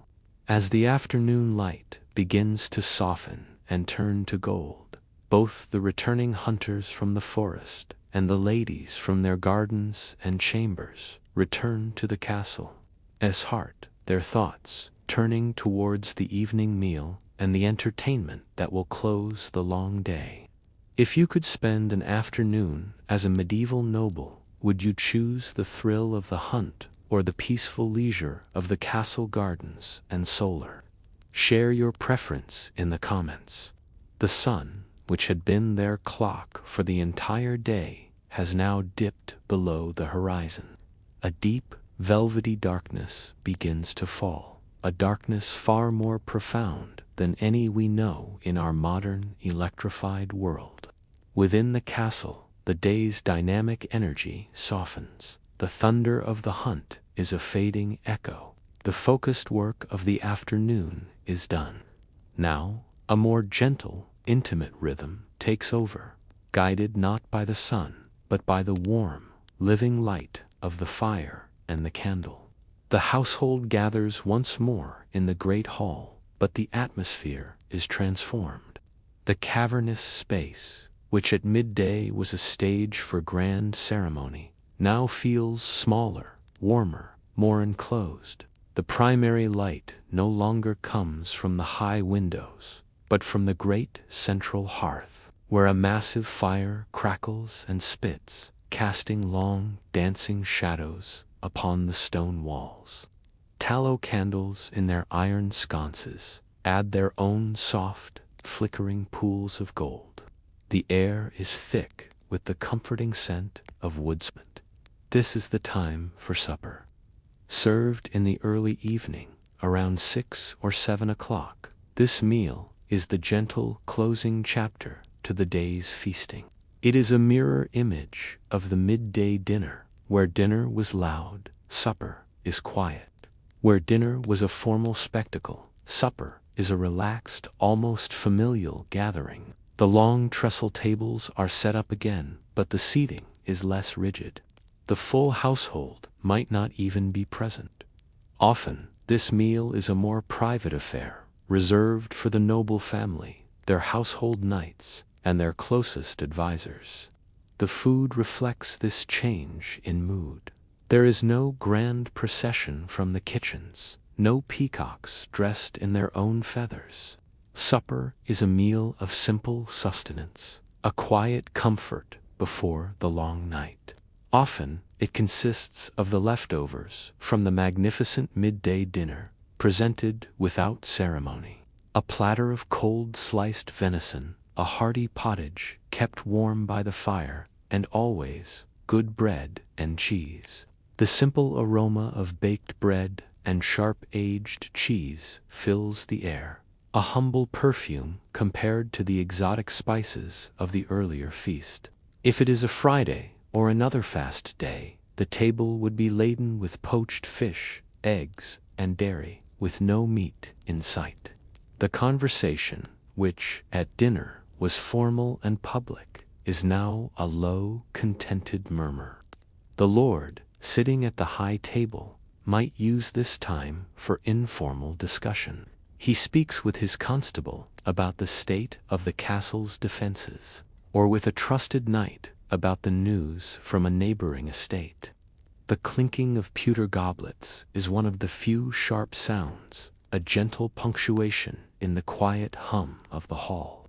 As the afternoon light begins to soften and turn to gold, both the returning hunters from the forest and the ladies from their gardens and chambers return to the castle, as heart, their thoughts, turning towards the evening meal and the entertainment that will close the long day. If you could spend an afternoon as a medieval noble, would you choose the thrill of the hunt or the peaceful leisure of the castle gardens and solar? Share your preference in the comments. The sun, which had been their clock for the entire day, has now dipped below the horizon. A deep, velvety darkness begins to fall, a darkness far more profound than any we know in our modern electrified world. Within the castle, the day's dynamic energy softens. The thunder of the hunt is a fading echo. The focused work of the afternoon is done. Now, a more gentle, intimate rhythm takes over, guided not by the sun, but by the warm, living light of the fire and the candle. The household gathers once more in the great hall, but the atmosphere is transformed. The cavernous space, which at midday was a stage for grand ceremony, now feels smaller, warmer, more enclosed. The primary light no longer comes from the high windows, but from the great central hearth, where a massive fire crackles and spits, casting long, dancing shadows upon the stone walls. Tallow candles in their iron sconces add their own soft, flickering pools of gold. The air is thick with the comforting scent of woodsman. This is the time for supper. Served in the early evening, around 6 or 7 o'clock, this meal is the gentle closing chapter to the day's feasting. It is a mirror image of the midday dinner, where dinner was loud, supper is quiet. Where dinner was a formal spectacle, supper is a relaxed, almost familial gathering. The long trestle tables are set up again, but the seating is less rigid. The full household might not even be present. Often, this meal is a more private affair, reserved for the noble family, their household knights, and their closest advisors. The food reflects this change in mood. There is no grand procession from the kitchens, no peacocks dressed in their own feathers. Supper is a meal of simple sustenance, a quiet comfort before the long night. Often, it consists of the leftovers from the magnificent midday dinner, presented without ceremony. A platter of cold sliced venison, a hearty pottage kept warm by the fire, and always good bread and cheese. The simple aroma of baked bread and sharp-aged cheese fills the air, a humble perfume compared to the exotic spices of the earlier feast. If it is a Friday or another fast day, the table would be laden with poached fish, eggs, and dairy, with no meat in sight. The conversation, which at dinner was formal and public, is now a low, contented murmur. The lord, sitting at the high table, might use this time for informal discussion. He speaks with his constable about the state of the castle's defenses, or with a trusted knight about the news from a neighboring estate. The clinking of pewter goblets is one of the few sharp sounds, a gentle punctuation in the quiet hum of the hall.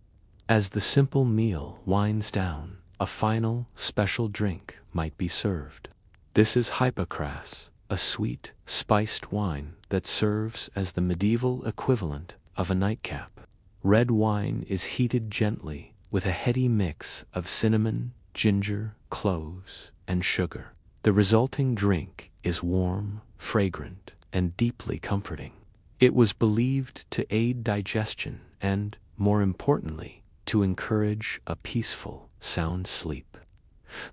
As the simple meal winds down, a final, special drink might be served. This is hypocras, a sweet, spiced wine that serves as the medieval equivalent of a nightcap. Red wine is heated gently with a heady mix of cinnamon, ginger, cloves, and sugar. The resulting drink is warm, fragrant, and deeply comforting. It was believed to aid digestion and, more importantly, to encourage a peaceful, sound sleep.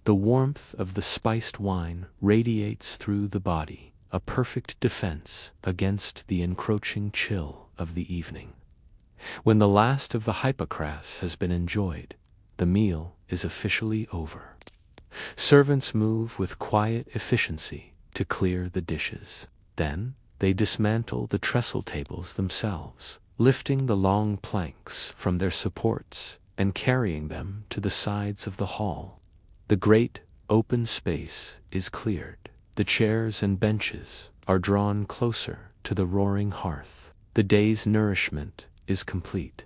The warmth of the spiced wine radiates through the body, a perfect defense against the encroaching chill of the evening. When the last of the hypocras has been enjoyed, the meal is officially over. Servants move with quiet efficiency to clear the dishes. Then, they dismantle the trestle tables themselves, lifting the long planks from their supports and carrying them to the sides of the hall. The great, open space is cleared. The chairs and benches are drawn closer to the roaring hearth. The day's nourishment is complete.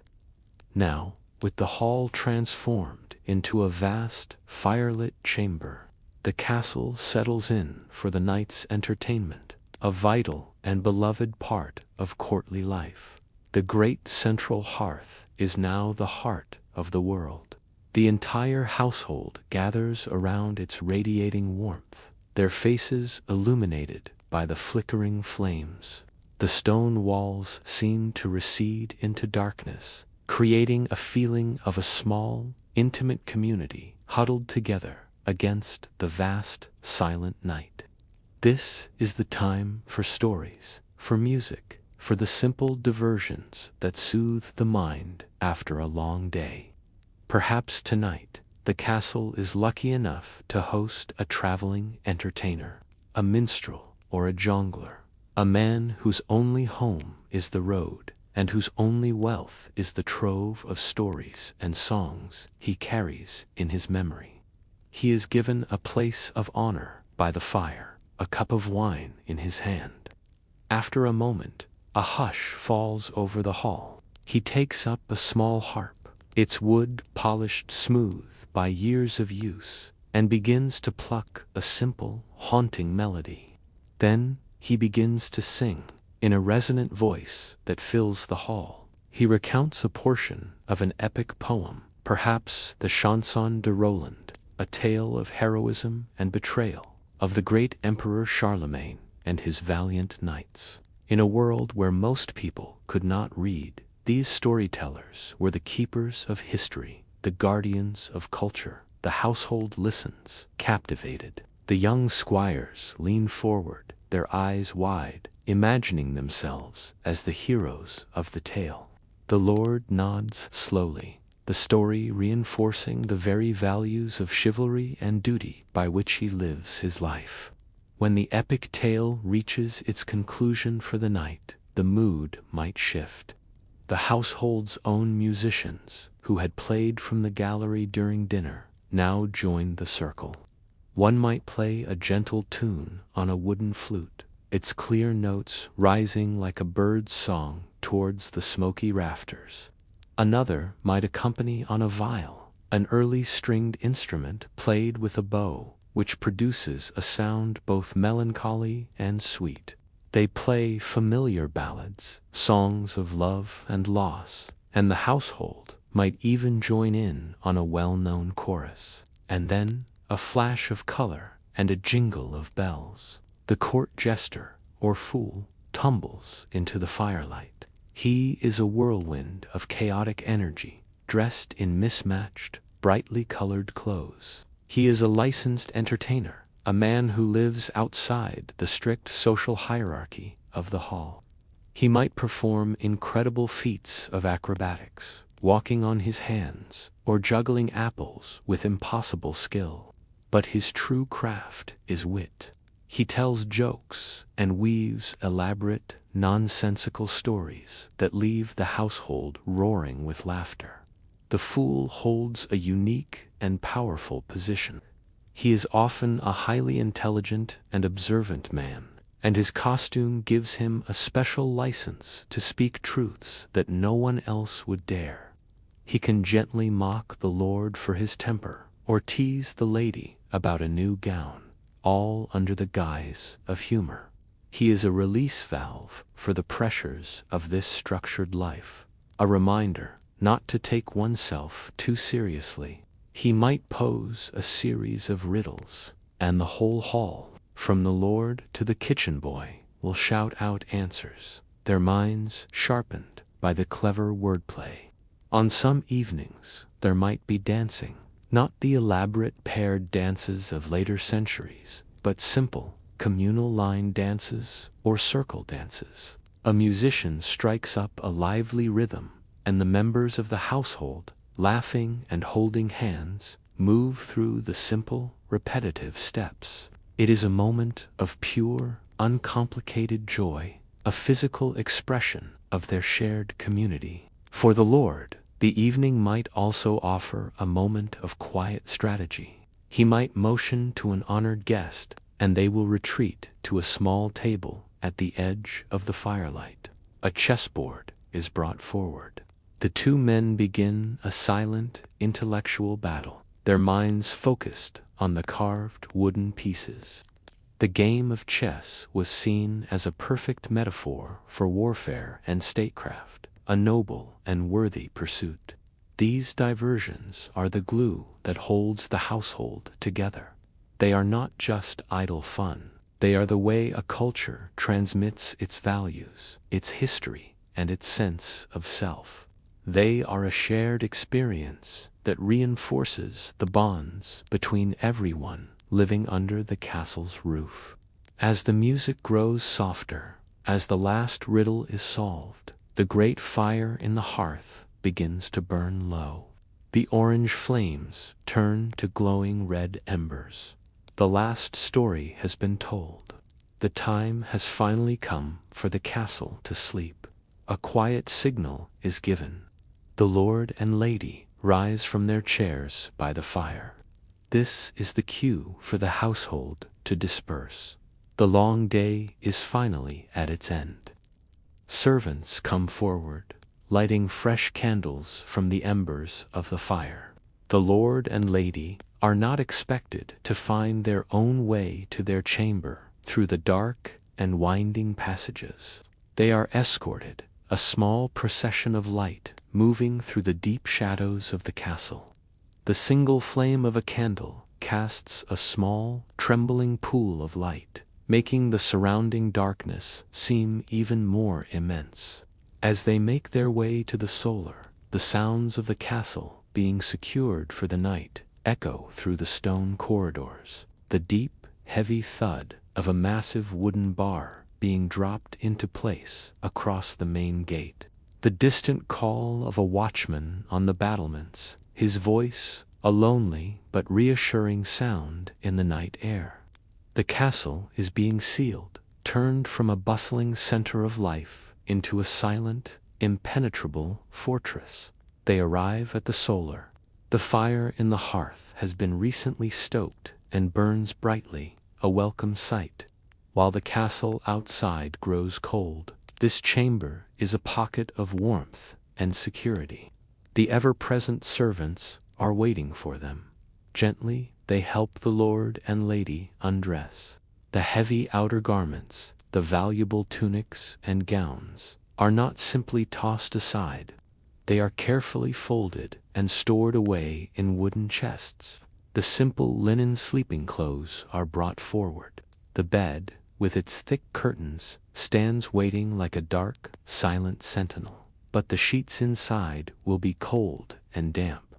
Now, with the hall transformed into a vast, firelit chamber, the castle settles in for the night's entertainment, a vital and beloved part of courtly life. The great central hearth is now the heart of the world. The entire household gathers around its radiating warmth, their faces illuminated by the flickering flames. The stone walls seem to recede into darkness, creating a feeling of a small, intimate community huddled together against the vast, silent night. This is the time for stories, for music, for the simple diversions that soothe the mind after a long day. Perhaps tonight, the castle is lucky enough to host a traveling entertainer, a minstrel or a jongleur, a man whose only home is the road, and whose only wealth is the trove of stories and songs he carries in his memory. He is given a place of honor by the fire, a cup of wine in his hand. After a moment, a hush falls over the hall. He takes up a small harp, its wood polished smooth by years of use, and begins to pluck a simple, haunting melody. Then he begins to sing, in a resonant voice that fills the hall. He recounts a portion of an epic poem, perhaps the Chanson de Roland, a tale of heroism and betrayal, of the great Emperor Charlemagne and his valiant knights. In a world where most people could not read, these storytellers were the keepers of history, the guardians of culture. The household listens, captivated. The young squires lean forward, their eyes wide, imagining themselves as the heroes of the tale. The lord nods slowly, the story reinforcing the very values of chivalry and duty by which he lives his life. When the epic tale reaches its conclusion for the night, the mood might shift. The household's own musicians, who had played from the gallery during dinner, now joined the circle. One might play a gentle tune on a wooden flute, its clear notes rising like a bird's song towards the smoky rafters. Another might accompany on a viol, an early stringed instrument played with a bow, which produces a sound both melancholy and sweet. They play familiar ballads, songs of love and loss, and the household might even join in on a well-known chorus. And then a flash of color and a jingle of bells. The court jester, or fool, tumbles into the firelight. He is a whirlwind of chaotic energy, dressed in mismatched, brightly colored clothes. He is a licensed entertainer, a man who lives outside the strict social hierarchy of the hall. He might perform incredible feats of acrobatics, walking on his hands, or juggling apples with impossible skill. But his true craft is wit. He tells jokes and weaves elaborate, nonsensical stories that leave the household roaring with laughter. The fool holds a unique and powerful position. He is often a highly intelligent and observant man, and his costume gives him a special license to speak truths that no one else would dare. He can gently mock the lord for his temper, or tease the lady about a new gown, all under the guise of humor. He is a release valve for the pressures of this structured life, a reminder not to take oneself too seriously. He might pose a series of riddles, and the whole hall, from the lord to the kitchen boy, will shout out answers, their minds sharpened by the clever wordplay. On some evenings, there might be dancing, not the elaborate paired dances of later centuries, but simple, communal line dances or circle dances. A musician strikes up a lively rhythm, and the members of the household, laughing and holding hands, move through the simple, repetitive steps. It is a moment of pure, uncomplicated joy, a physical expression of their shared community. For the lord, the evening might also offer a moment of quiet strategy. He might motion to an honored guest, and they will retreat to a small table at the edge of the firelight. A chessboard is brought forward. The two men begin a silent, intellectual battle, their minds focused on the carved wooden pieces. The game of chess was seen as a perfect metaphor for warfare and statecraft, a noble and worthy pursuit. These diversions are the glue that holds the household together. They are not just idle fun. They are the way a culture transmits its values, its history, and its sense of self. They are a shared experience that reinforces the bonds between everyone living under the castle's roof. As the music grows softer, as the last riddle is solved, the great fire in the hearth begins to burn low. The orange flames turn to glowing red embers. The last story has been told. The time has finally come for the castle to sleep. A quiet signal is given. The lord and lady rise from their chairs by the fire. This is the cue for the household to disperse. The long day is finally at its end. Servants come forward, lighting fresh candles from the embers of the fire. The lord and lady, are not expected to find their own way to their chamber through the dark and winding passages. They are escorted, a small procession of light moving through the deep shadows of the castle. The single flame of a candle casts a small, trembling pool of light, making the surrounding darkness seem even more immense. As they make their way to the solar, the sounds of the castle, being secured for the night, echo through the stone corridors. The deep, heavy thud of a massive wooden bar being dropped into place across the main gate. The distant call of a watchman on the battlements, his voice a lonely but reassuring sound in the night air. The castle is being sealed, turned from a bustling center of life into a silent, impenetrable fortress. They arrive at the solar. The fire in the hearth has been recently stoked and burns brightly, a welcome sight. While the castle outside grows cold, this chamber is a pocket of warmth and security. The ever-present servants are waiting for them. Gently, they help the lord and lady undress. The heavy outer garments, the valuable tunics and gowns, are not simply tossed aside. They are carefully folded and stored away in wooden chests. The simple linen sleeping clothes are brought forward. The bed, with its thick curtains, stands waiting like a dark, silent sentinel. But the sheets inside will be cold and damp.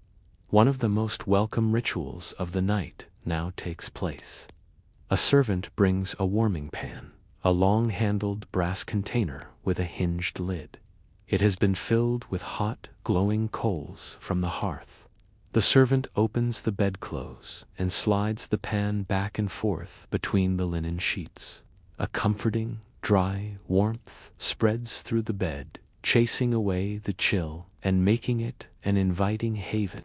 One of the most welcome rituals of the night now takes place. A servant brings a warming pan, a long-handled brass container with a hinged lid. It has been filled with hot, glowing coals from the hearth. The servant opens the bedclothes and slides the pan back and forth between the linen sheets. A comforting, dry warmth spreads through the bed, chasing away the chill and making it an inviting haven.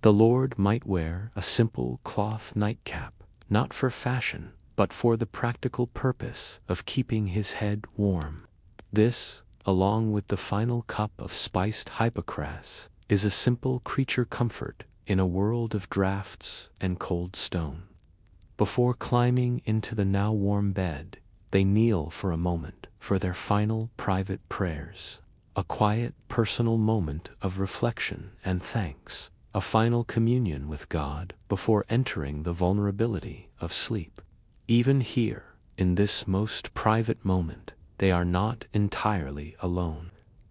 The lord might wear a simple cloth nightcap, not for fashion, but for the practical purpose of keeping his head warm. This, along with the final cup of spiced hypocras, is a simple creature comfort in a world of drafts and cold stone. Before climbing into the now warm bed, they kneel for a moment for their final private prayers, a quiet personal moment of reflection and thanks, a final communion with God before entering the vulnerability of sleep. Even here, in this most private moment, they are not entirely alone.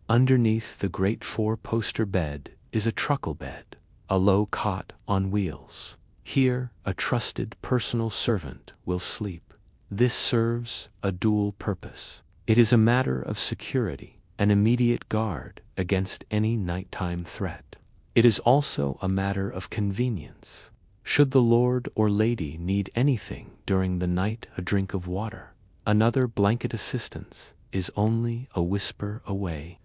Underneath the great four-poster bed is a truckle bed, a low cot on wheels. Here, a trusted personal servant will sleep. This serves a dual purpose. It is a matter of security, an immediate guard against any nighttime threat. It is also a matter of convenience. Should the lord or lady need anything during the night, a drink of water, another blanket assistance is only a whisper away.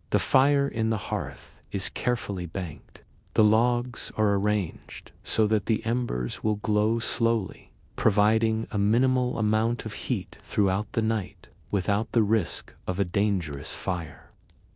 The fire in the hearth is carefully banked. The logs are arranged so that the embers will glow slowly, providing a minimal amount of heat throughout the night without the risk of a dangerous fire.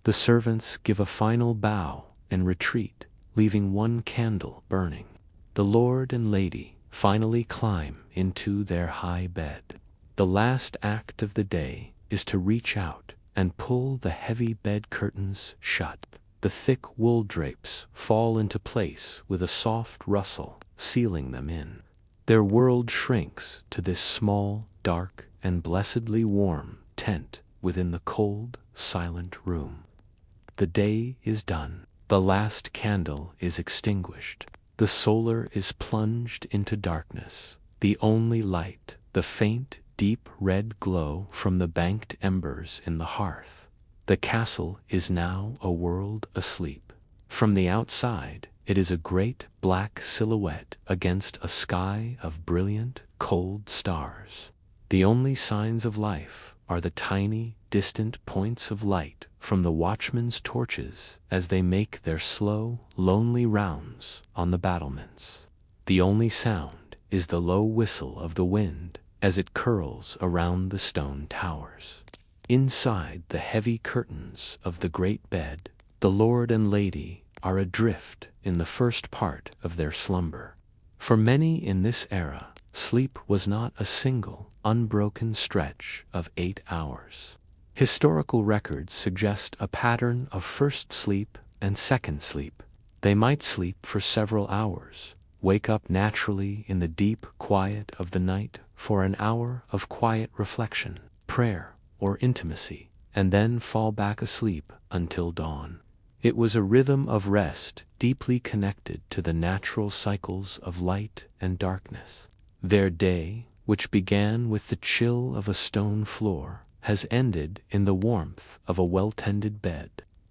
The servants give a final bow and retreat, leaving one candle burning. The lord and lady finally climb into their high bed. The last act of the day is to reach out and pull the heavy bed curtains shut. The thick wool drapes fall into place with a soft rustle, sealing them in. Their world shrinks to this small, dark, and blessedly warm tent within the cold, silent room. The day is done. The last candle is extinguished. The solar is plunged into darkness. The only light, the faint, deep red glow from the banked embers in the hearth. The castle is now a world asleep. From the outside, it is a great black silhouette against a sky of brilliant, cold stars. The only signs of life are the tiny, distant points of light from the watchmen's torches as they make their slow, lonely rounds on the battlements. The only sound is the low whistle of the wind as it curls around the stone towers. Inside the heavy curtains of the great bed, the lord and lady are adrift in the first part of their slumber. For many in this era, sleep was not a single, unbroken stretch of 8 hours. Historical records suggest a pattern of first sleep and second sleep. They might sleep for several hours, wake up naturally in the deep quiet of the night for an hour of quiet reflection, prayer, or intimacy, and then fall back asleep until dawn. It was a rhythm of rest deeply connected to the natural cycles of light and darkness. Their day, which began with the chill of a stone floor, has ended in the warmth of a well-tended bed.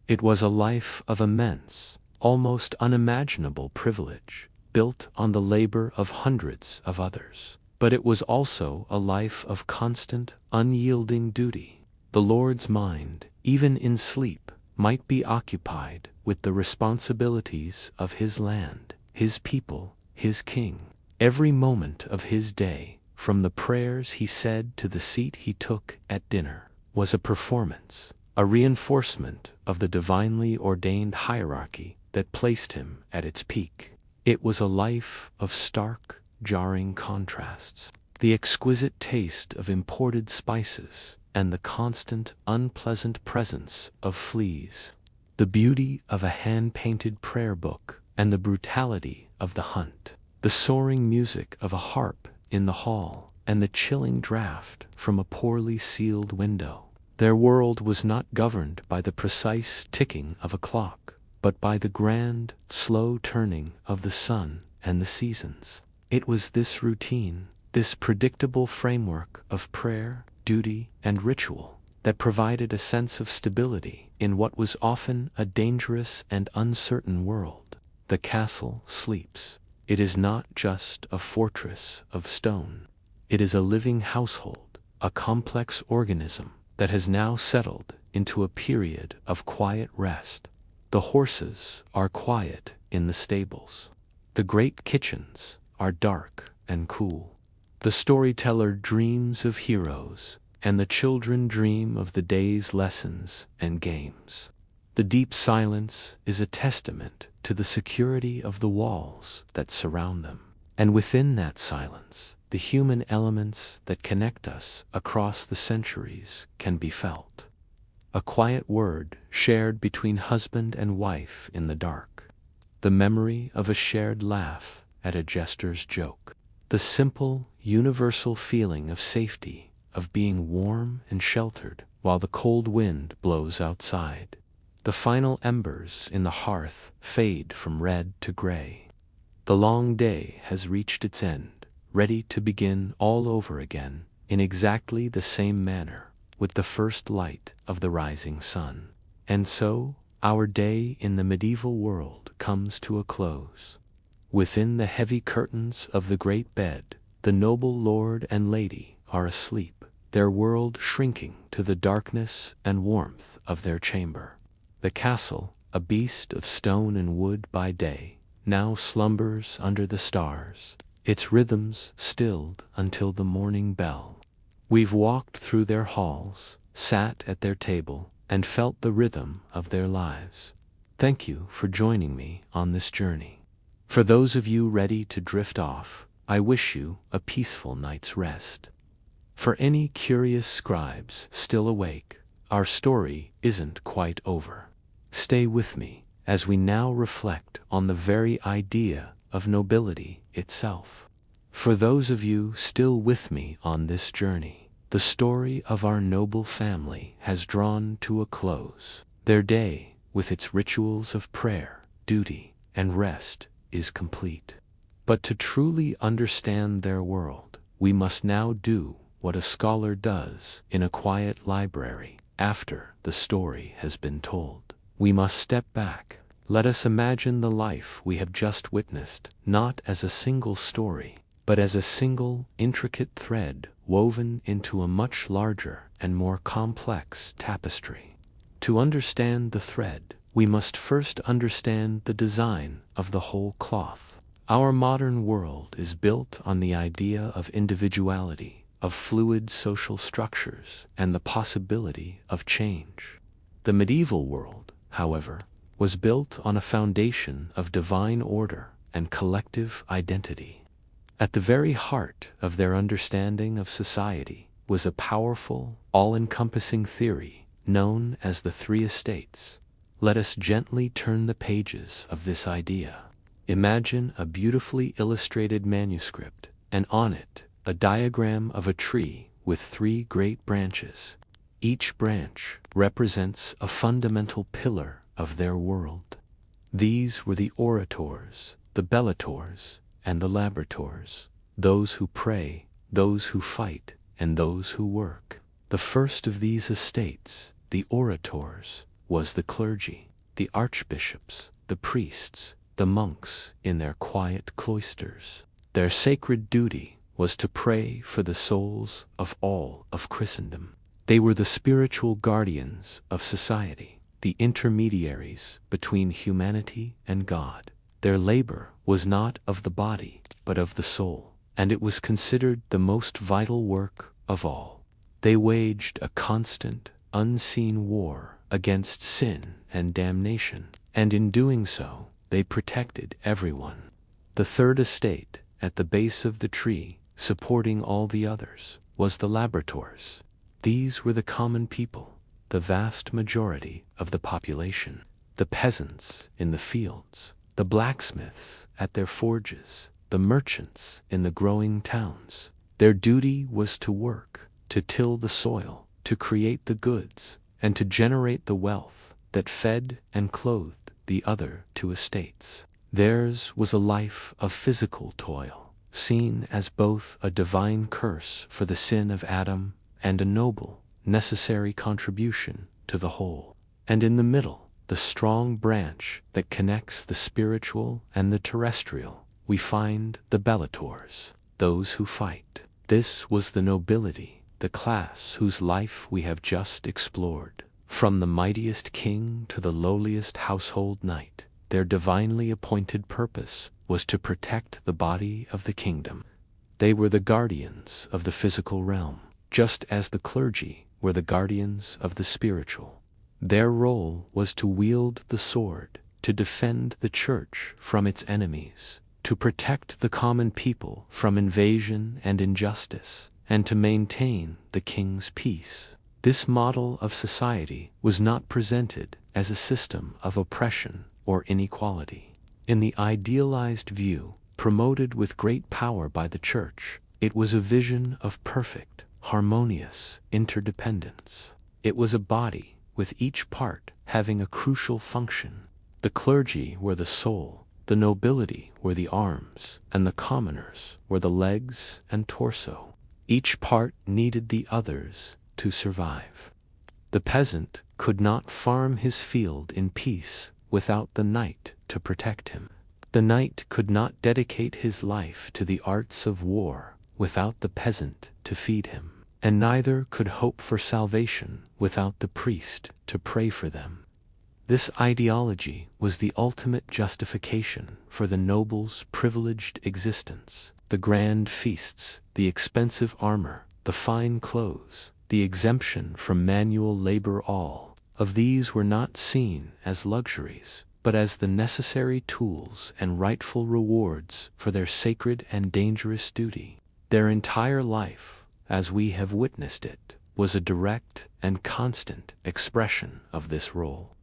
It was a life of immense, almost unimaginable privilege, built on the labor of hundreds of others. But it was also a life of constant, unyielding duty. The Lord's mind, even in sleep, might be occupied with the responsibilities of his land, his people, his king. Every moment of his day, from the prayers he said to the seat he took at dinner, was a performance, a reinforcement of the divinely ordained hierarchy that placed him at its peak. It was a life of stark, jarring contrasts. The exquisite taste of imported spices and the constant, unpleasant presence of fleas. The beauty of a hand-painted prayer book and the brutality of the hunt. The soaring music of a harp in the hall and the chilling draft from a poorly sealed window. Their world was not governed by the precise ticking of a clock, but by the grand, slow turning of the sun and the seasons. It was this routine, this predictable framework of prayer, duty, and ritual, that provided a sense of stability in what was often a dangerous and uncertain world. The castle sleeps. It is not just a fortress of stone. It is a living household, a complex organism that has now settled into a period of quiet rest. The horses are quiet in the stables. The great kitchens are dark and cool. The storyteller dreams of heroes, and the children dream of the day's lessons and games. The deep silence is a testament to the security of the walls that surround them. And within that silence, the human elements that connect us across the centuries can be felt. A quiet word shared between husband and wife in the dark. The memory of a shared laugh at a jester's joke. The simple, universal feeling of safety, of being warm and sheltered while the cold wind blows outside. The final embers in the hearth fade from red to gray. The long day has reached its end, ready to begin all over again in exactly the same manner, with the first light of the rising sun. And so, our day in the medieval world comes to a close. Within the heavy curtains of the great bed, the noble lord and lady are asleep, their world shrinking to the darkness and warmth of their chamber. The castle, a beast of stone and wood by day, now slumbers under the stars, its rhythms stilled until the morning bell. We've walked through their halls, sat at their table, and felt the rhythm of their lives. Thank you for joining me on this journey. For those of you ready to drift off, I wish you a peaceful night's rest. For any curious scribes still awake, our story isn't quite over. Stay with me as we now reflect on the very idea of nobility itself. For those of you still with me on this journey, the story of our noble family has drawn to a close. Their day, with its rituals of prayer, duty, and rest, is complete. But to truly understand their world, we must now do what a scholar does in a quiet library after the story has been told. We must step back. Let us imagine the life we have just witnessed, not as a single story, but as a single, intricate thread woven into a much larger and more complex tapestry. To understand the thread, we must first understand the design of the whole cloth. Our modern world is built on the idea of individuality, of fluid social structures, and the possibility of change. The medieval world, however, was built on a foundation of divine order and collective identity. At the very heart of their understanding of society was a powerful, all-encompassing theory known as the Three Estates. Let us gently turn the pages of this idea. Imagine a beautifully illustrated manuscript, and on it, a diagram of a tree with three great branches. Each branch represents a fundamental pillar of their world. These were the orators, the bellators, and the laborators, those who pray, those who fight, and those who work. The first of these estates, the orators, was the clergy, the archbishops, the priests, the monks in their quiet cloisters. Their sacred duty was to pray for the souls of all of Christendom. They were the spiritual guardians of society, the intermediaries between humanity and God. Their labor was not of the body, but of the soul, and it was considered the most vital work of all. They waged a constant, unseen war against sin and damnation, and in doing so, they protected everyone. The third estate, at the base of the tree, supporting all the others, was the laborators. These were the common people, the vast majority of the population, the peasants in the fields, the blacksmiths at their forges, the merchants in the growing towns. Their duty was to work, to till the soil, to create the goods, and to generate the wealth that fed and clothed the other two estates. Theirs was a life of physical toil, seen as both a divine curse for the sin of Adam and a noble, necessary contribution to the whole. And in the middle, the strong branch that connects the spiritual and the terrestrial, we find the bellators, those who fight. This was the nobility, the class whose life we have just explored. From the mightiest king to the lowliest household knight, their divinely appointed purpose was to protect the body of the kingdom. They were the guardians of the physical realm, just as the clergy were the guardians of the spiritual. Their role was to wield the sword, to defend the church from its enemies, to protect the common people from invasion and injustice, and to maintain the king's peace. This model of society was not presented as a system of oppression or inequality. In the idealized view, promoted with great power by the church, it was a vision of perfect, harmonious interdependence. It was a body, with each part having a crucial function. The clergy were the soul, the nobility were the arms, and the commoners were the legs and torso. Each part needed the others to survive. The peasant could not farm his field in peace without the knight to protect him. The knight could not dedicate his life to the arts of war without the peasant to feed him, and neither could hope for salvation without the priest to pray for them. This ideology was the ultimate justification for the noble's privileged existence. The grand feasts, the expensive armor, the fine clothes, the exemption from manual labor, all of these were not seen as luxuries, but as the necessary tools and rightful rewards for their sacred and dangerous duty. Their entire life, as we have witnessed it, was a direct and constant expression of this role.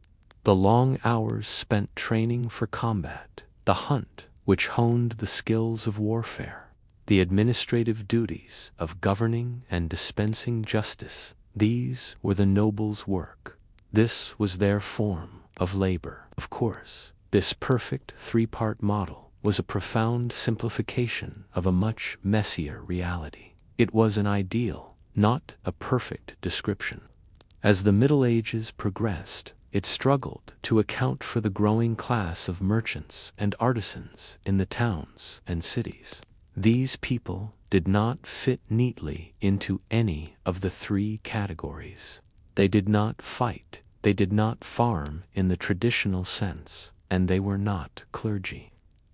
The long hours spent training for combat, the hunt which honed the skills of warfare, the administrative duties of governing and dispensing justice, these were the noble's work. This was their form of labor. Of course, this perfect three-part model was a profound simplification of a much messier reality. It was an ideal, not a perfect description. As the Middle Ages progressed, it struggled to account for the growing class of merchants and artisans in the towns and cities. These people did not fit neatly into any of the three categories. They did not fight, they did not farm in the traditional sense, and they were not clergy.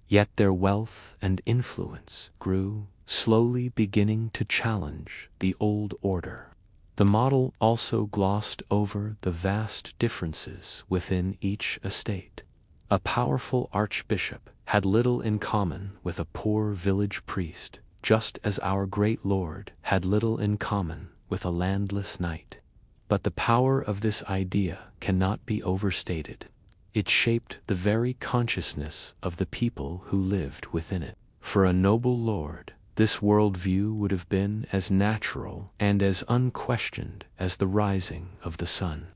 Yet their wealth and influence grew, slowly beginning to challenge the old order. The model also glossed over the vast differences within each estate. A powerful archbishop had little in common with a poor village priest, just as our great Lord had little in common with a landless knight. But the power of this idea cannot be overstated. It shaped the very consciousness of the people who lived within it. For a noble lord, this worldview would have been as natural and as unquestioned as the rising of the sun.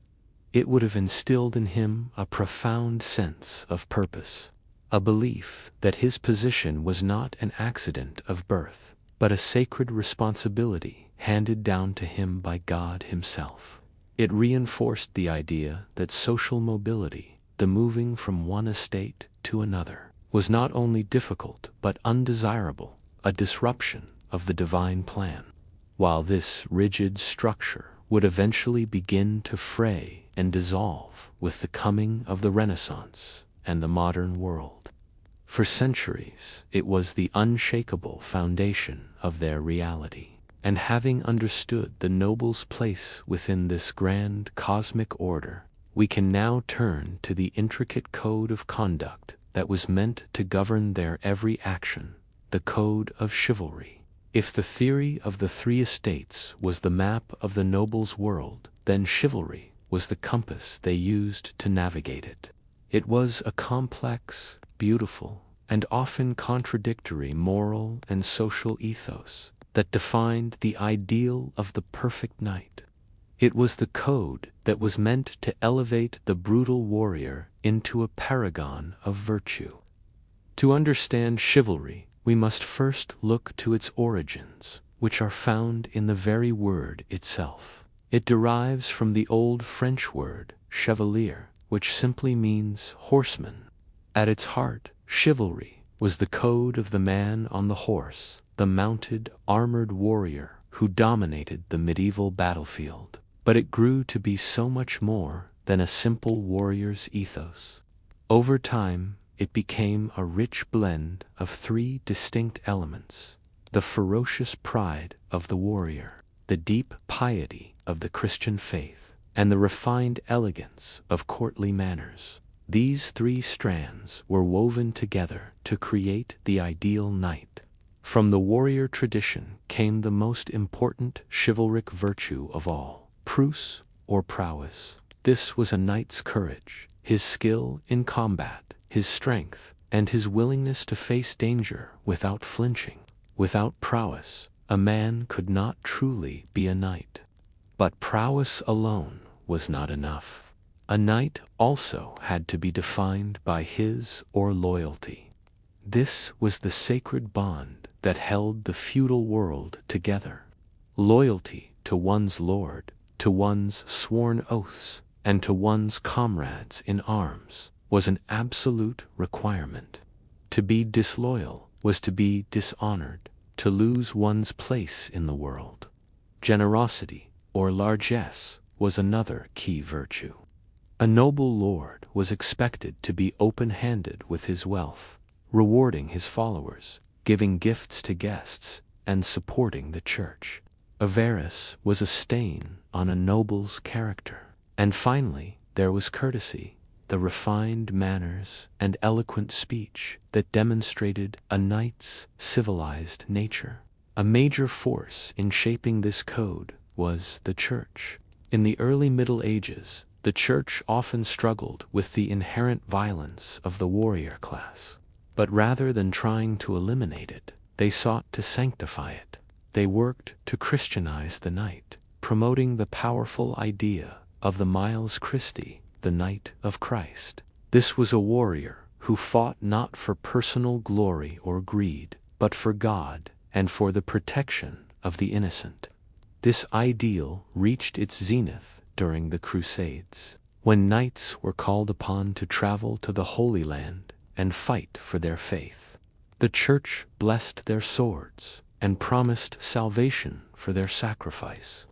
It would have instilled in him a profound sense of purpose, a belief that his position was not an accident of birth, but a sacred responsibility handed down to him by God himself. It reinforced the idea that social mobility, the moving from one estate to another, was not only difficult but undesirable, a disruption of the divine plan. While this rigid structure would eventually begin to fray and dissolve with the coming of the Renaissance and the modern world. For centuries, it was the unshakable foundation of their reality. And having understood the noble's place within this grand cosmic order, we can now turn to the intricate code of conduct that was meant to govern their every action, the code of chivalry. If the theory of the three estates was the map of the noble's world, then chivalry was the compass they used to navigate it. It was a complex, beautiful, and often contradictory moral and social ethos that defined the ideal of the perfect knight. It was the code that was meant to elevate the brutal warrior into a paragon of virtue. To understand chivalry, we must first look to its origins, which are found in the very word itself. It derives from the old French word chevalier, which simply means horseman. At its heart, chivalry was the code of the man on the horse, the mounted, armored warrior who dominated the medieval battlefield. But it grew to be so much more than a simple warrior's ethos. Over time, it became a rich blend of three distinct elements: the ferocious pride of the warrior, the deep piety of the Christian faith, and the refined elegance of courtly manners. These three strands were woven together to create the ideal knight. From the warrior tradition came the most important chivalric virtue of all, prowess or prowess. This was a knight's courage, his skill in combat, his strength, and his willingness to face danger without flinching. Without prowess, a man could not truly be a knight. But prowess alone was not enough. A knight also had to be defined by his or loyalty. This was the sacred bond that held the feudal world together. Loyalty to one's lord, to one's sworn oaths, and to one's comrades in arms was an absolute requirement. To be disloyal was to be dishonored, to lose one's place in the world. Generosity, or largesse, was another key virtue. A noble lord was expected to be open-handed with his wealth, rewarding his followers, giving gifts to guests, and supporting the church. Avarice was a stain on a noble's character. And finally, there was courtesy, the refined manners and eloquent speech that demonstrated a knight's civilized nature. A major force in shaping this code was the church. In the early Middle Ages, the church often struggled with the inherent violence of the warrior class. But rather than trying to eliminate it, they sought to sanctify it. They worked to Christianize the knight, promoting the powerful idea of the Miles Christi, the Knight of Christ. This was a warrior who fought not for personal glory or greed, but for God and for the protection of the innocent. This ideal reached its zenith during the Crusades, when knights were called upon to travel to the Holy Land and fight for their faith. The church blessed their swords and promised salvation for their sacrifice.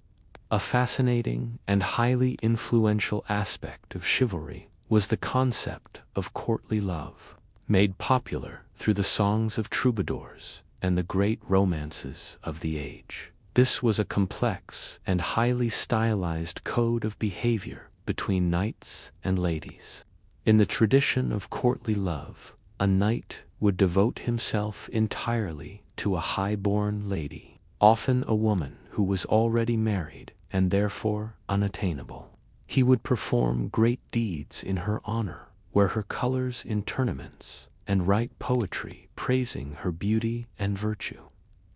A fascinating and highly influential aspect of chivalry was the concept of courtly love, made popular through the songs of troubadours and the great romances of the age. This was a complex and highly stylized code of behavior between knights and ladies. In the tradition of courtly love, a knight would devote himself entirely to a high-born lady, often a woman who was already married and therefore unattainable. He would perform great deeds in her honor, wear her colors in tournaments, and write poetry praising her beauty and virtue.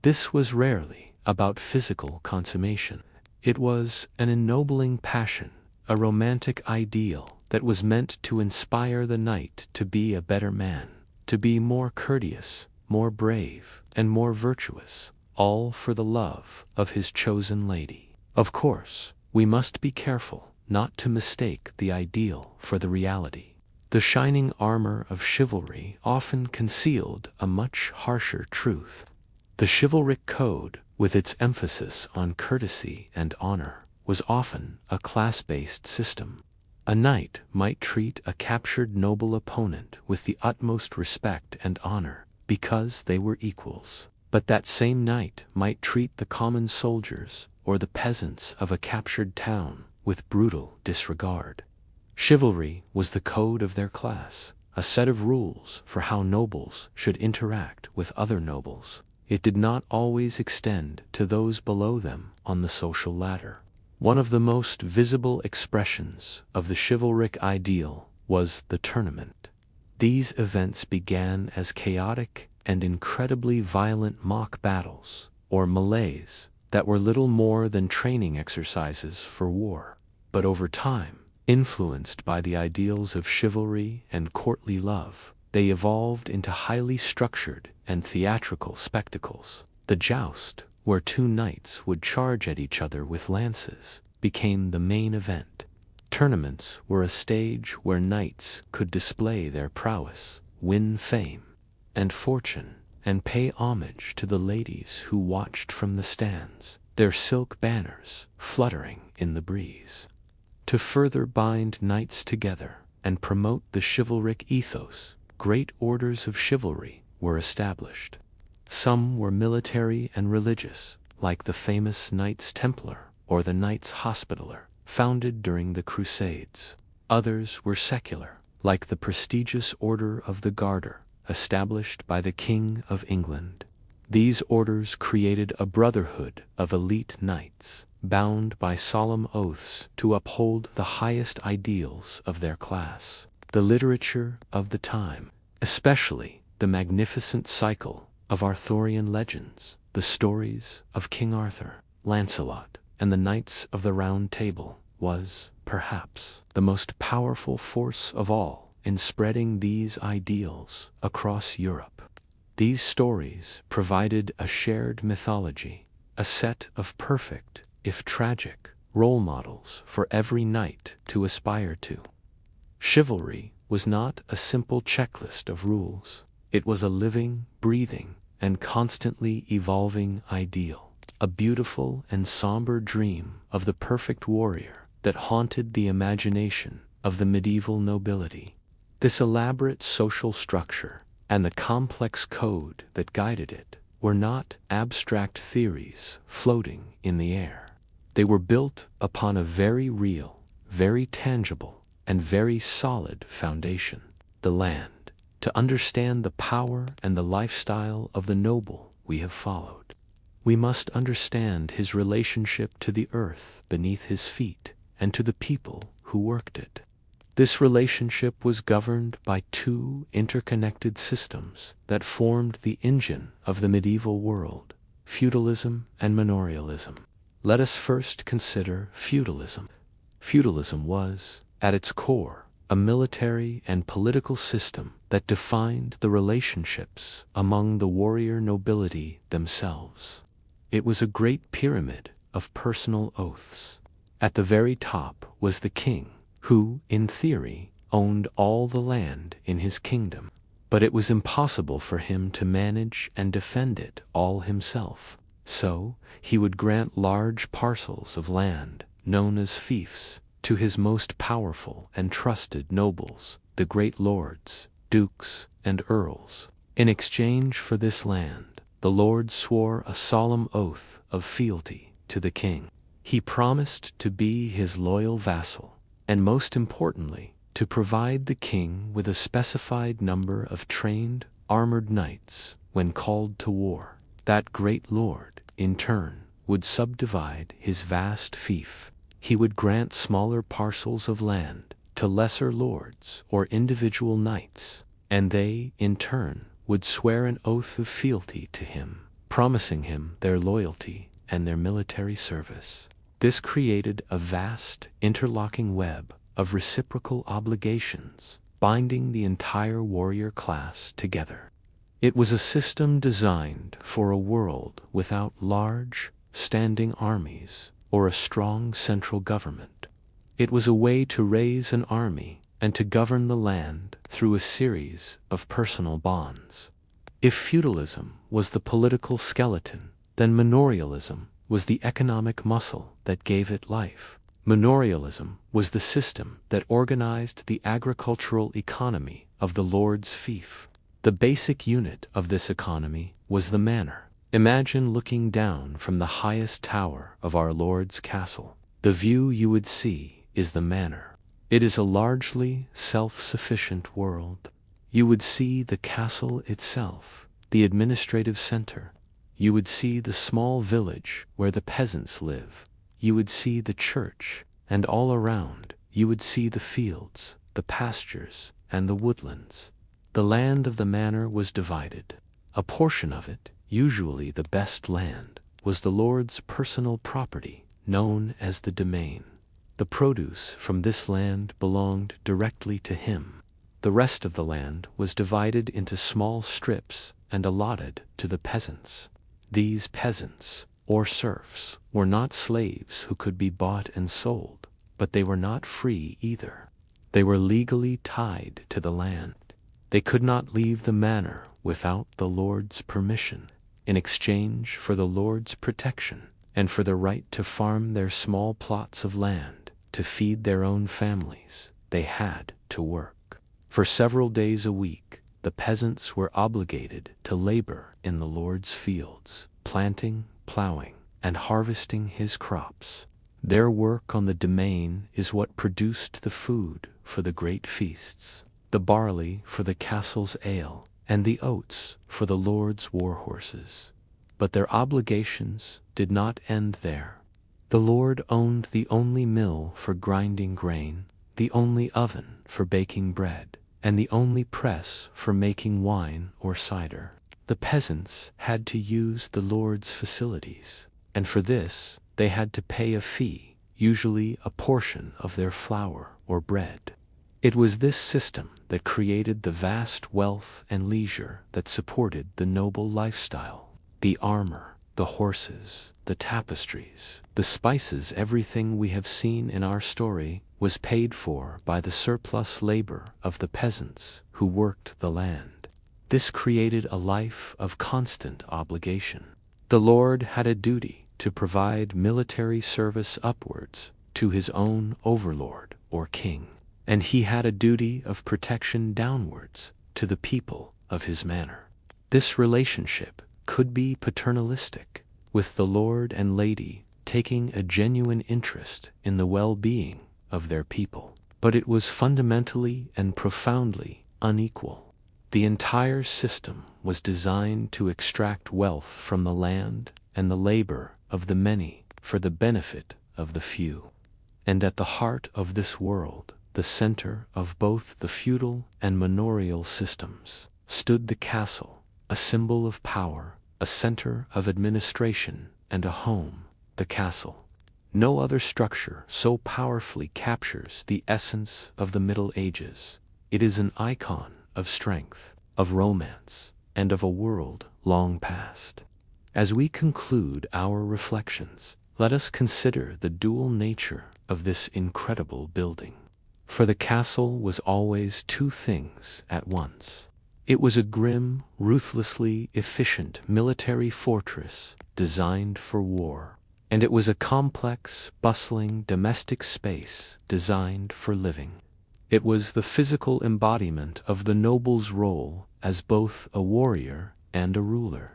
This was rarely about physical consummation. It was an ennobling passion, a romantic ideal that was meant to inspire the knight to be a better man, to be more courteous, more brave, and more virtuous, all for the love of his chosen lady. Of course, we must be careful not to mistake the ideal for the reality. The shining armor of chivalry often concealed a much harsher truth. The chivalric code, with its emphasis on courtesy and honor, was often a class-based system. A knight might treat a captured noble opponent with the utmost respect and honor because they were equals. But that same knight might treat the common soldiers or the peasants of a captured town with brutal disregard. Chivalry was the code of their class, a set of rules for how nobles should interact with other nobles. It did not always extend to those below them on the social ladder. One of the most visible expressions of the chivalric ideal was the tournament. These events began as chaotic and incredibly violent mock battles, or melees, that were little more than training exercises for war. But over time, influenced by the ideals of chivalry and courtly love, they evolved into highly structured and theatrical spectacles. The joust, where two knights would charge at each other with lances, became the main event. Tournaments were a stage where knights could display their prowess, win fame and fortune, and pay homage to the ladies who watched from the stands, their silk banners fluttering in the breeze. To further bind knights together and promote the chivalric ethos, great orders of chivalry were established. Some were military and religious, like the famous Knights Templar or the Knights Hospitaller, founded during the Crusades. Others were secular, like the prestigious Order of the Garter, established by the King of England. These orders created a brotherhood of elite knights, bound by solemn oaths to uphold the highest ideals of their class. The literature of the time, especially the magnificent cycle of Arthurian legends, the stories of King Arthur, Lancelot, and the Knights of the Round Table, was, perhaps, the most powerful force of all in spreading these ideals across Europe. These stories provided a shared mythology, a set of perfect, if tragic, role models for every knight to aspire to. Chivalry was not a simple checklist of rules. It was a living, breathing, and constantly evolving ideal, a beautiful and somber dream of the perfect warrior that haunted the imagination of the medieval nobility. This elaborate social structure and the complex code that guided it were not abstract theories floating in the air. They were built upon a very real, very tangible, and very solid foundation: the land. To understand the power and the lifestyle of the noble we have followed, we must understand his relationship to the earth beneath his feet and to the people who worked it. This relationship was governed by two interconnected systems that formed the engine of the medieval world: feudalism and manorialism. Let us first consider feudalism. Feudalism was, at its core, a military and political system that defined the relationships among the warrior nobility themselves. It was a great pyramid of personal oaths. At the very top was the king, who, in theory, owned all the land in his kingdom, but it was impossible for him to manage and defend it all himself. So, he would grant large parcels of land, known as fiefs, to his most powerful and trusted nobles, the great lords, dukes, and earls. In exchange for this land, the lord swore a solemn oath of fealty to the king. He promised to be his loyal vassal, and most importantly, to provide the king with a specified number of trained, armored knights when called to war. That great lord, in turn, would subdivide his vast fief. He would grant smaller parcels of land to lesser lords or individual knights, and they, in turn, would swear an oath of fealty to him, promising him their loyalty and their military service. This created a vast, interlocking web of reciprocal obligations, binding the entire warrior class together. It was a system designed for a world without large, standing armies or a strong central government. It was a way to raise an army and to govern the land through a series of personal bonds. If feudalism was the political skeleton, then manorialism was the economic muscle that gave it life. Manorialism was the system that organized the agricultural economy of the lord's fief. The basic unit of this economy was the manor. Imagine looking down from the highest tower of our lord's castle. The view you would see is the manor. It is a largely self-sufficient world. You would see the castle itself, the administrative center. You would see the small village where the peasants live. You would see the church, and all around, you would see the fields, the pastures, and the woodlands. The land of the manor was divided. A portion of it, usually the best land, was the lord's personal property, known as the domain. The produce from this land belonged directly to him. The rest of the land was divided into small strips and allotted to the peasants. These peasants, or serfs, were not slaves who could be bought and sold, but they were not free either. They were legally tied to the land. They could not leave the manor without the lord's permission. In exchange for the lord's protection and for the right to farm their small plots of land to feed their own families, they had to work. For several days a week, the peasants were obligated to labor in the lord's fields, planting, plowing, and harvesting his crops. Their work on the domain is what produced the food for the great feasts, the barley for the castle's ale, and the oats for the lord's war horses. But their obligations did not end there. The lord owned the only mill for grinding grain, the only oven for baking bread, and the only press for making wine or cider. The peasants had to use the lord's facilities, and for this they had to pay a fee, usually a portion of their flour or bread. It was this system that created the vast wealth and leisure that supported the noble lifestyle. The armor, the horses, the tapestries, the spices, everything we have seen in our story was paid for by the surplus labor of the peasants who worked the land. This created a life of constant obligation. The lord had a duty to provide military service upwards to his own overlord or king, and he had a duty of protection downwards to the people of his manor. This relationship could be paternalistic, with the lord and lady taking a genuine interest in the well-being of their people, but it was fundamentally and profoundly unequal. The entire system was designed to extract wealth from the land and the labor of the many for the benefit of the few. And at the heart of this world, the center of both the feudal and manorial systems, stood the castle, a symbol of power, a center of administration, and a home, the castle. No other structure so powerfully captures the essence of the Middle Ages. It is an icon of strength, of romance, and of a world long past. As we conclude our reflections, let us consider the dual nature of this incredible building. For the castle was always two things at once. It was a grim, ruthlessly efficient military fortress designed for war, and it was a complex, bustling domestic space designed for living. It was the physical embodiment of the noble's role as both a warrior and a ruler.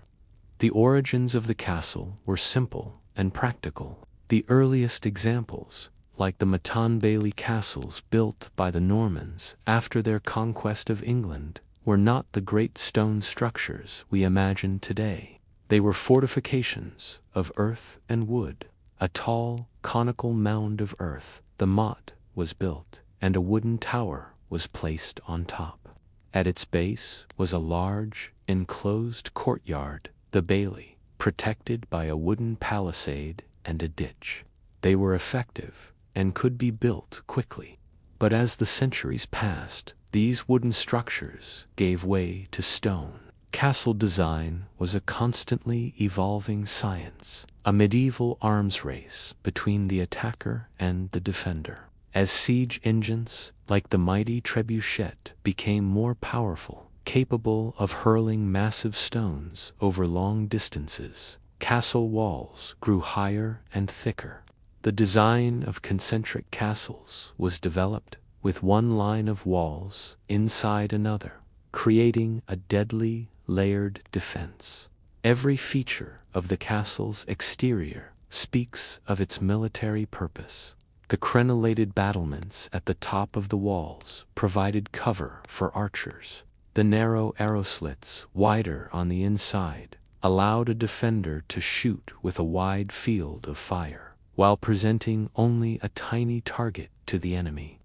The origins of the castle were simple and practical. The earliest examples like the Maton castles built by the Normans after their conquest of England, were not the great stone structures we imagine today. They were fortifications of earth and wood. A tall, conical mound of earth, the motte, was built, and a wooden tower was placed on top. At its base was a large, enclosed courtyard, the bailey, protected by a wooden palisade and a ditch. They were effective and could be built quickly. But as the centuries passed, these wooden structures gave way to stone. Castle design was a constantly evolving science, a medieval arms race between the attacker and the defender. As siege engines, like the mighty trebuchet, became more powerful, capable of hurling massive stones over long distances, castle walls grew higher and thicker. The design of concentric castles was developed, with one line of walls inside another, creating a deadly, layered defense. Every feature of the castle's exterior speaks of its military purpose. The crenellated battlements at the top of the walls provided cover for archers. The narrow arrow slits, wider on the inside, allowed a defender to shoot with a wide field of fire, while presenting only a tiny target to the enemy.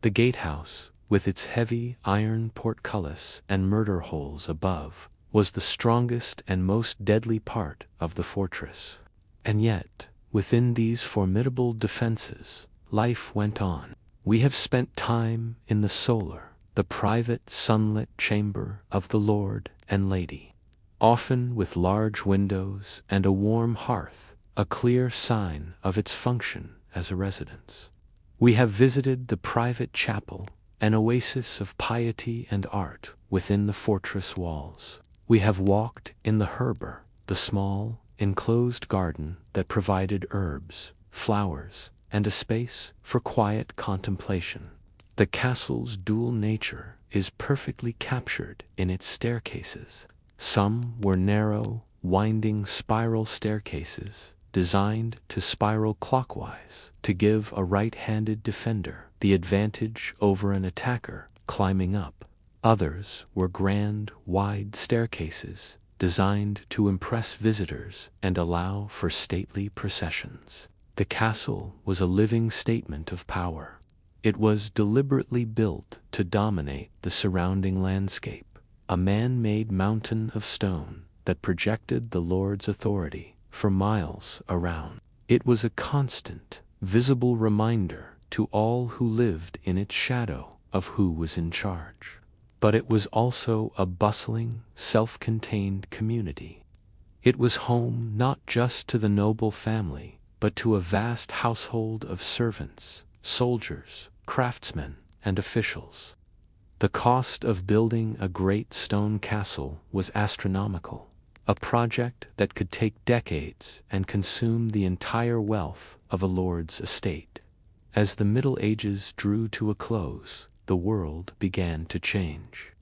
The gatehouse, with its heavy iron portcullis and murder holes above, was the strongest and most deadly part of the fortress. And yet, within these formidable defenses, life went on. We have spent time in the solar, the private sunlit chamber of the Lord and Lady, often with large windows and a warm hearth, a clear sign of its function as a residence. We have visited the private chapel, an oasis of piety and art within the fortress walls. We have walked in the herber, the small, enclosed garden that provided herbs, flowers, and a space for quiet contemplation. The castle's dual nature is perfectly captured in its staircases. Some were narrow, winding spiral staircases, designed to spiral clockwise to give a right-handed defender the advantage over an attacker climbing up. Others were grand, wide staircases designed to impress visitors and allow for stately processions. The castle was a living statement of power. It was deliberately built to dominate the surrounding landscape, a man-made mountain of stone that projected the Lord's authority for miles around. It was a constant, visible reminder to all who lived in its shadow of who was in charge. But it was also a bustling, self-contained community. It was home not just to the noble family, but to a vast household of servants, soldiers, craftsmen, and officials. The cost of building a great stone castle was astronomical, a project that could take decades and consume the entire wealth of a lord's estate. As the Middle Ages drew to a close, the world began to change.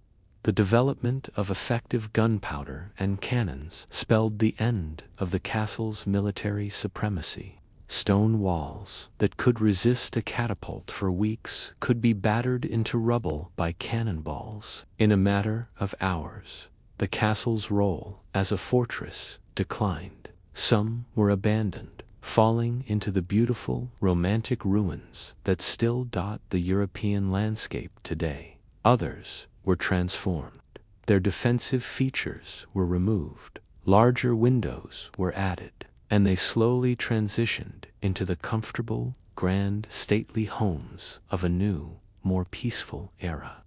The development of effective gunpowder and cannons spelled the end of the castle's military supremacy. Stone walls that could resist a catapult for weeks could be battered into rubble by cannonballs in a matter of hours. The castle's role as a fortress declined. Some were abandoned, falling into the beautiful, romantic ruins that still dot the European landscape today. Others were transformed. Their defensive features were removed, larger windows were added, and they slowly transitioned into the comfortable, grand, stately homes of a new, more peaceful era.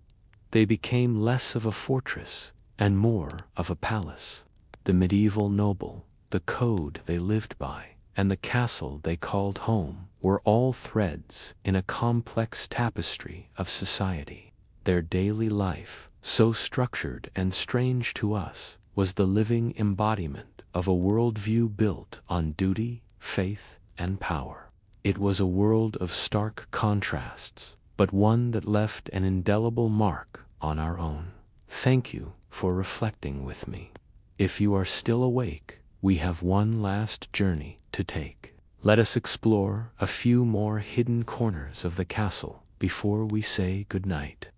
They became less of a fortress and more of a palace. The medieval noble, the code they lived by, and the castle they called home were all threads in a complex tapestry of society. Their daily life, so structured and strange to us, was the living embodiment of a worldview built on duty, faith, and power. It was a world of stark contrasts, but one that left an indelible mark on our own. Thank you for reflecting with me. If you are still awake, we have one last journey to take. let us explore a few more hidden corners of the castle before we say goodnight.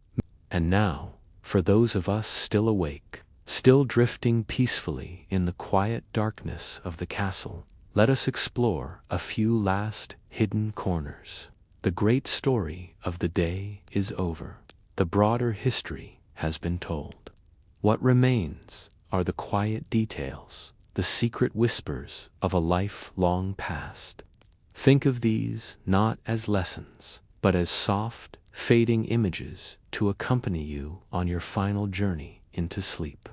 And now, for those of us still awake, still drifting peacefully in the quiet darkness of the castle, let us explore a few last hidden corners. The great story of the day is over. The broader history has been told. What remains are the quiet details, the secret whispers of a life long past. Think of these not as lessons, but as soft, fading images to accompany you on your final journey into sleep.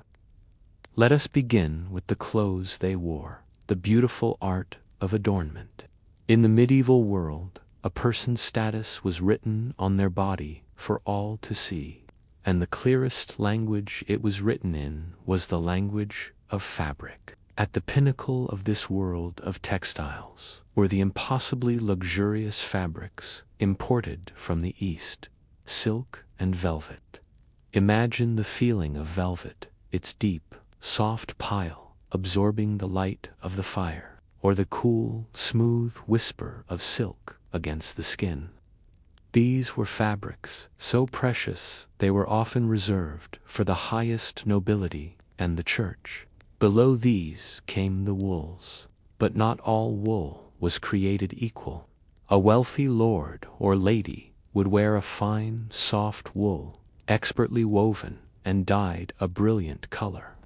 Let us begin with the clothes they wore, the beautiful art of adornment. In the medieval world, a person's status was written on their body for all to see, and the clearest language it was written in was the language of fabric. At the pinnacle of this world of textiles were the impossibly luxurious fabrics imported from the East, silk and velvet. Imagine the feeling of velvet, its deep, soft pile absorbing the light of the fire, or the cool, smooth whisper of silk against the skin. These were fabrics so precious they were often reserved for the highest nobility and the church. Below these came the wools, but not all wool was created equal. A wealthy lord or lady would wear a fine, soft wool, expertly woven and dyed a brilliant color.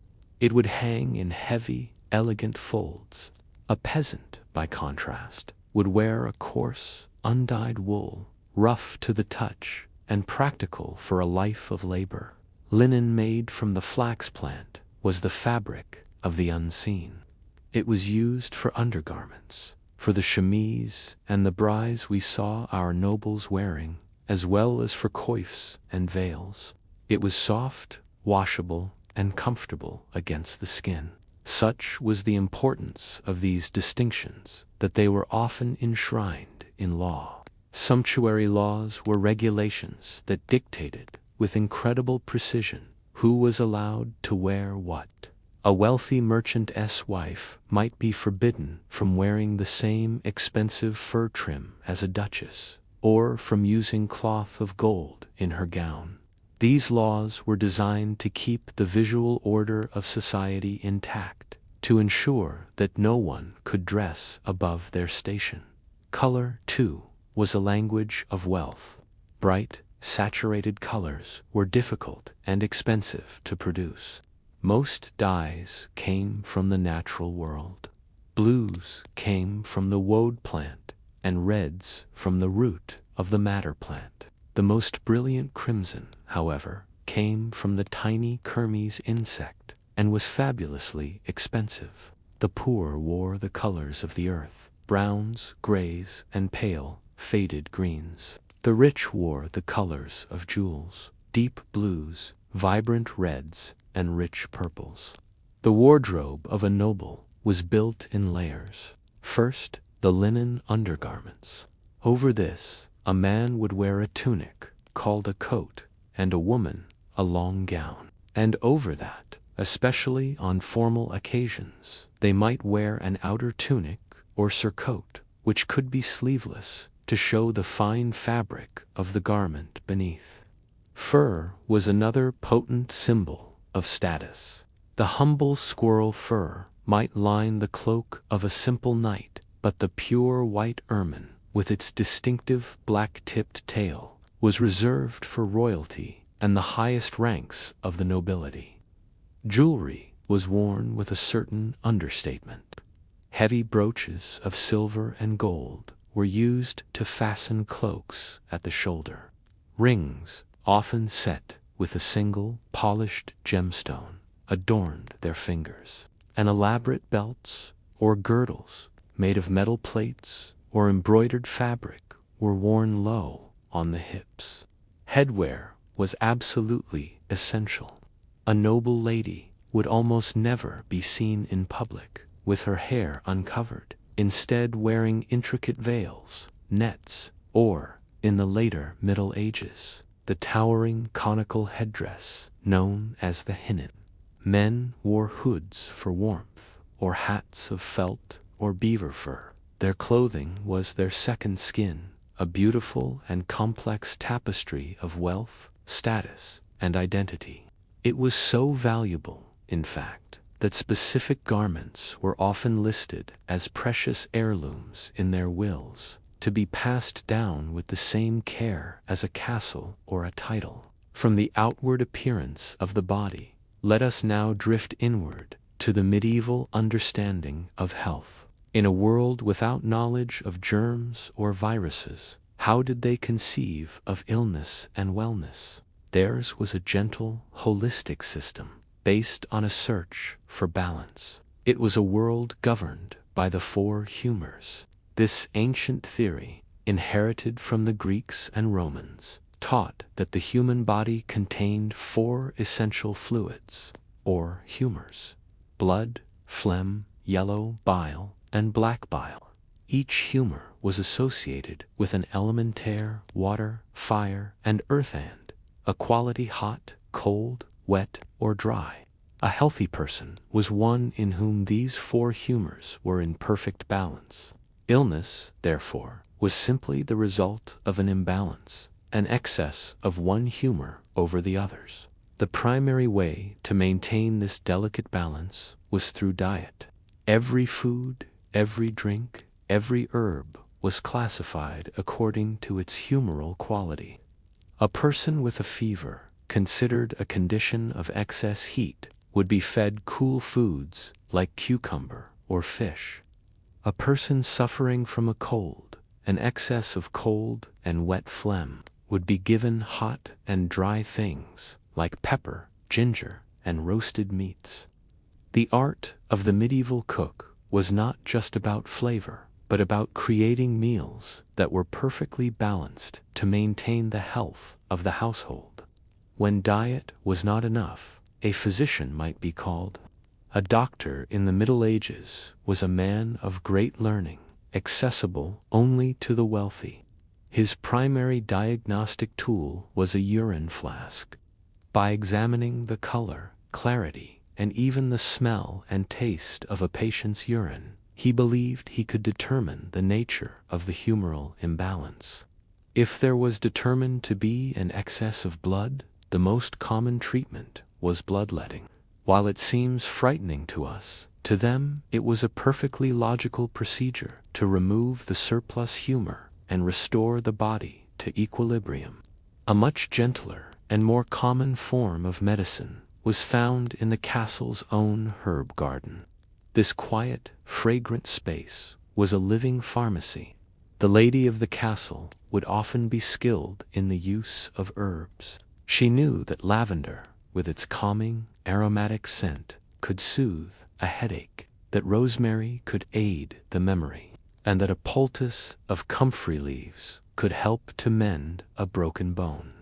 It would hang in heavy, elegant folds. A peasant, by contrast, would wear a coarse, undyed wool, rough to the touch and practical for a life of labor. Linen made from the flax plant was the fabric of the unseen. It was used for undergarments, for the chemise and the bries we saw our nobles wearing, as well as for coifs and veils. It was soft, washable, and comfortable against the skin. Such was the importance of these distinctions that they were often enshrined in law. Sumptuary laws were regulations that dictated, with incredible precision, who was allowed to wear what. A wealthy merchant's wife might be forbidden from wearing the same expensive fur trim as a duchess, or from using cloth of gold in her gown. These laws were designed to keep the visual order of society intact, to ensure that no one could dress above their station. Color, too, was a language of wealth. Bright, saturated colors were difficult and expensive to produce. Most dyes came from the natural world. Blues came from the woad plant, and reds from the root of the madder plant. The most brilliant crimson, however, came from the tiny kermes insect, and was fabulously expensive. The poor wore the colors of the earth, browns, grays, and pale, faded greens. The rich wore the colors of jewels, deep blues, vibrant reds, and rich purples. The wardrobe of a noble was built in layers. First, the linen undergarments. Over this, a man would wear a tunic, called a coat, and a woman a long gown. And over that, especially on formal occasions, they might wear an outer tunic or surcoat, which could be sleeveless, to show the fine fabric of the garment beneath. Fur was another potent symbol of status. The humble squirrel fur might line the cloak of a simple knight, but the pure white ermine, with its distinctive black-tipped tail, was reserved for royalty and the highest ranks of the nobility. Jewelry was worn with a certain understatement. Heavy brooches of silver and gold were used to fasten cloaks at the shoulder. Rings, often set with a single polished gemstone, adorned their fingers. And elaborate belts or girdles made of metal plates or embroidered fabric were worn low on the hips. Headwear was absolutely essential. A noble lady would almost never be seen in public with her hair uncovered, instead wearing intricate veils, nets, or, in the later Middle Ages, the towering conical headdress known as the hinnet. Men wore hoods for warmth, or hats of felt or beaver fur. Their clothing was their second skin, a beautiful and complex tapestry of wealth, status, and identity. It was so valuable, in fact, that specific garments were often listed as precious heirlooms in their wills, to be passed down with the same care as a castle or a title. From the outward appearance of the body, let us now drift inward to the medieval understanding of health. In a world without knowledge of germs or viruses, how did they conceive of illness and wellness? Theirs was a gentle, holistic system, based on a search for balance. It was a world governed by the four humors. This ancient theory, inherited from the Greeks and Romans, taught that the human body contained four essential fluids, or humors: blood, phlegm, yellow bile, and black bile. Each humor was associated with an element: air, water, fire, and earth, and a quality: hot, cold, wet, or dry. A healthy person was one in whom these four humors were in perfect balance. Illness, therefore, was simply the result of an imbalance, an excess of one humor over the others. The primary way to maintain this delicate balance was through diet. Every food, every drink, every herb was classified according to its humoral quality. A person with a fever, considered a condition of excess heat, would be fed cool foods like cucumber or fish. A person suffering from a cold, an excess of cold and wet phlegm, would be given hot and dry things like pepper, ginger, and roasted meats. The art of the medieval cook was not just about flavor, but about creating meals that were perfectly balanced to maintain the health of the household. When diet was not enough, a physician might be called. A doctor in the Middle Ages was a man of great learning, accessible only to the wealthy. His primary diagnostic tool was a urine flask. By examining the color, clarity, and even the smell and taste of a patient's urine, he believed he could determine the nature of the humoral imbalance. If there was determined to be an excess of blood, the most common treatment was bloodletting. While it seems frightening to us, to them it was a perfectly logical procedure to remove the surplus humor and restore the body to equilibrium. A much gentler and more common form of medicine was found in the castle's own herb garden. This quiet, fragrant space was a living pharmacy. The lady of the castle would often be skilled in the use of herbs. She knew that lavender, with its calming, aromatic scent, could soothe a headache, that rosemary could aid the memory, and that a poultice of comfrey leaves could help to mend a broken bone.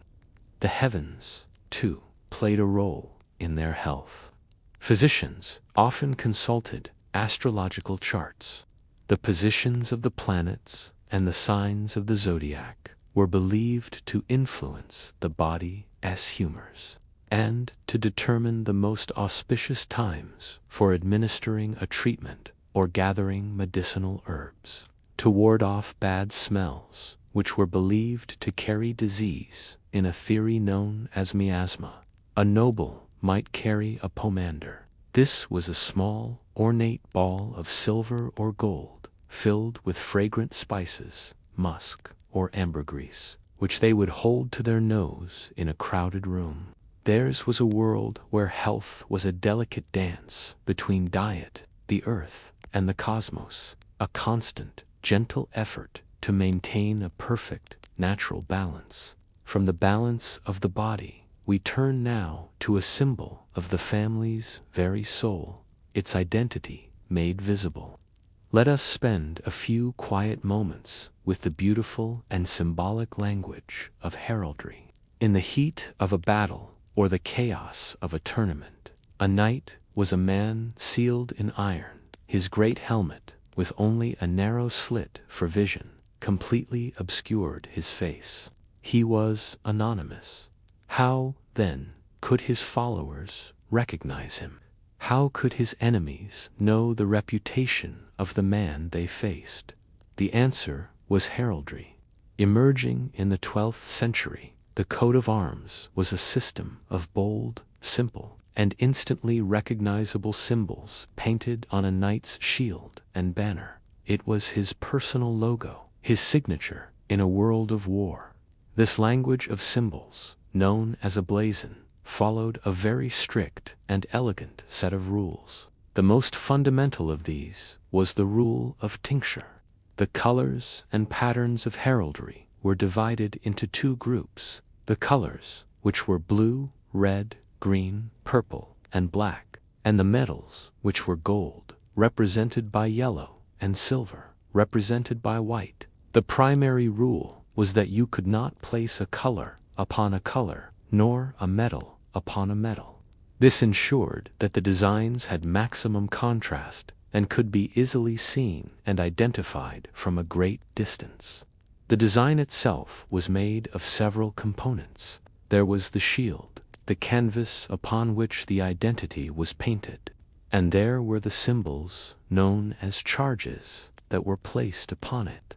The heavens, too, played a role in their health. Physicians often consulted astrological charts. The positions of the planets and the signs of the zodiac were believed to influence the body's humors, and to determine the most auspicious times for administering a treatment or gathering medicinal herbs. To ward off bad smells, which were believed to carry disease in a theory known as miasma, a noble might carry a pomander. This was a small, ornate ball of silver or gold, filled with fragrant spices, musk, or ambergris, which they would hold to their nose in a crowded room. Theirs was a world where health was a delicate dance between diet, the earth, and the cosmos, a constant, gentle effort to maintain a perfect, natural balance. From the balance of the body, we turn now to a symbol of the family's very soul, its identity made visible. Let us spend a few quiet moments with the beautiful and symbolic language of heraldry. In the heat of a battle or the chaos of a tournament, a knight was a man sealed in iron. His great helmet, with only a narrow slit for vision, completely obscured his face. He was anonymous. How, then, could his followers recognize him? How could his enemies know the reputation of the man they faced? The answer was heraldry. Emerging in the 12th century, the coat of arms was a system of bold, simple, and instantly recognizable symbols painted on a knight's shield and banner. It was his personal logo, his signature in a world of war. This language of symbols, known as a blazon, followed a very strict and elegant set of rules. The most fundamental of these was the rule of tincture. The colors and patterns of heraldry were divided into two groups: the colors, which were blue, red, green, purple, and black, and the metals, which were gold, represented by yellow, and silver, represented by white. The primary rule was that you could not place a color upon a color, nor a metal upon a metal. This ensured that the designs had maximum contrast and could be easily seen and identified from a great distance. The design itself was made of several components. There was the shield, the canvas upon which the identity was painted, and there were the symbols, known as charges, that were placed upon it.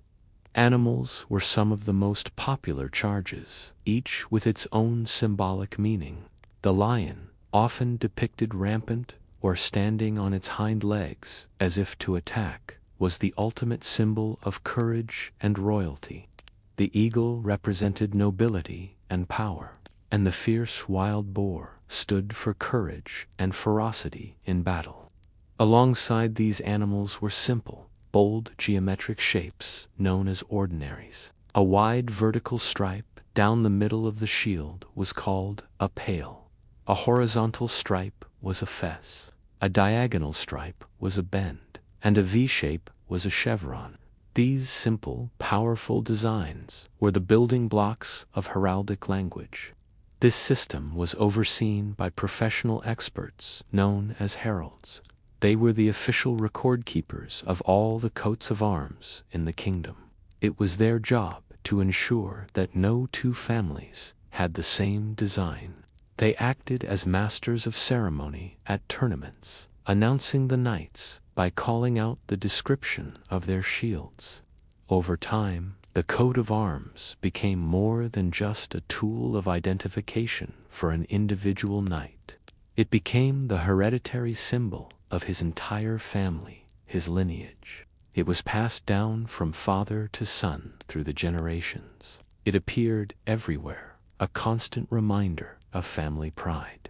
Animals were some of the most popular charges, each with its own symbolic meaning. The lion, often depicted rampant or standing on its hind legs as if to attack, was the ultimate symbol of courage and royalty. The eagle represented nobility and power, and the fierce wild boar stood for courage and ferocity in battle. Alongside these animals were simple, bold geometric shapes known as ordinaries. A wide vertical stripe down the middle of the shield was called a pale. A horizontal stripe was a fess. A diagonal stripe was a bend, and a V-shape was a chevron. These simple, powerful designs were the building blocks of heraldic language. This system was overseen by professional experts known as heralds. They were the official record keepers of all the coats of arms in the kingdom. It was their job to ensure that no two families had the same design. They acted as masters of ceremony at tournaments, announcing the knights by calling out the description of their shields. Over time, the coat of arms became more than just a tool of identification for an individual knight. It became the hereditary symbol of his entire family, his lineage. It was passed down from father to son through the generations. It appeared everywhere, a constant reminder of family pride.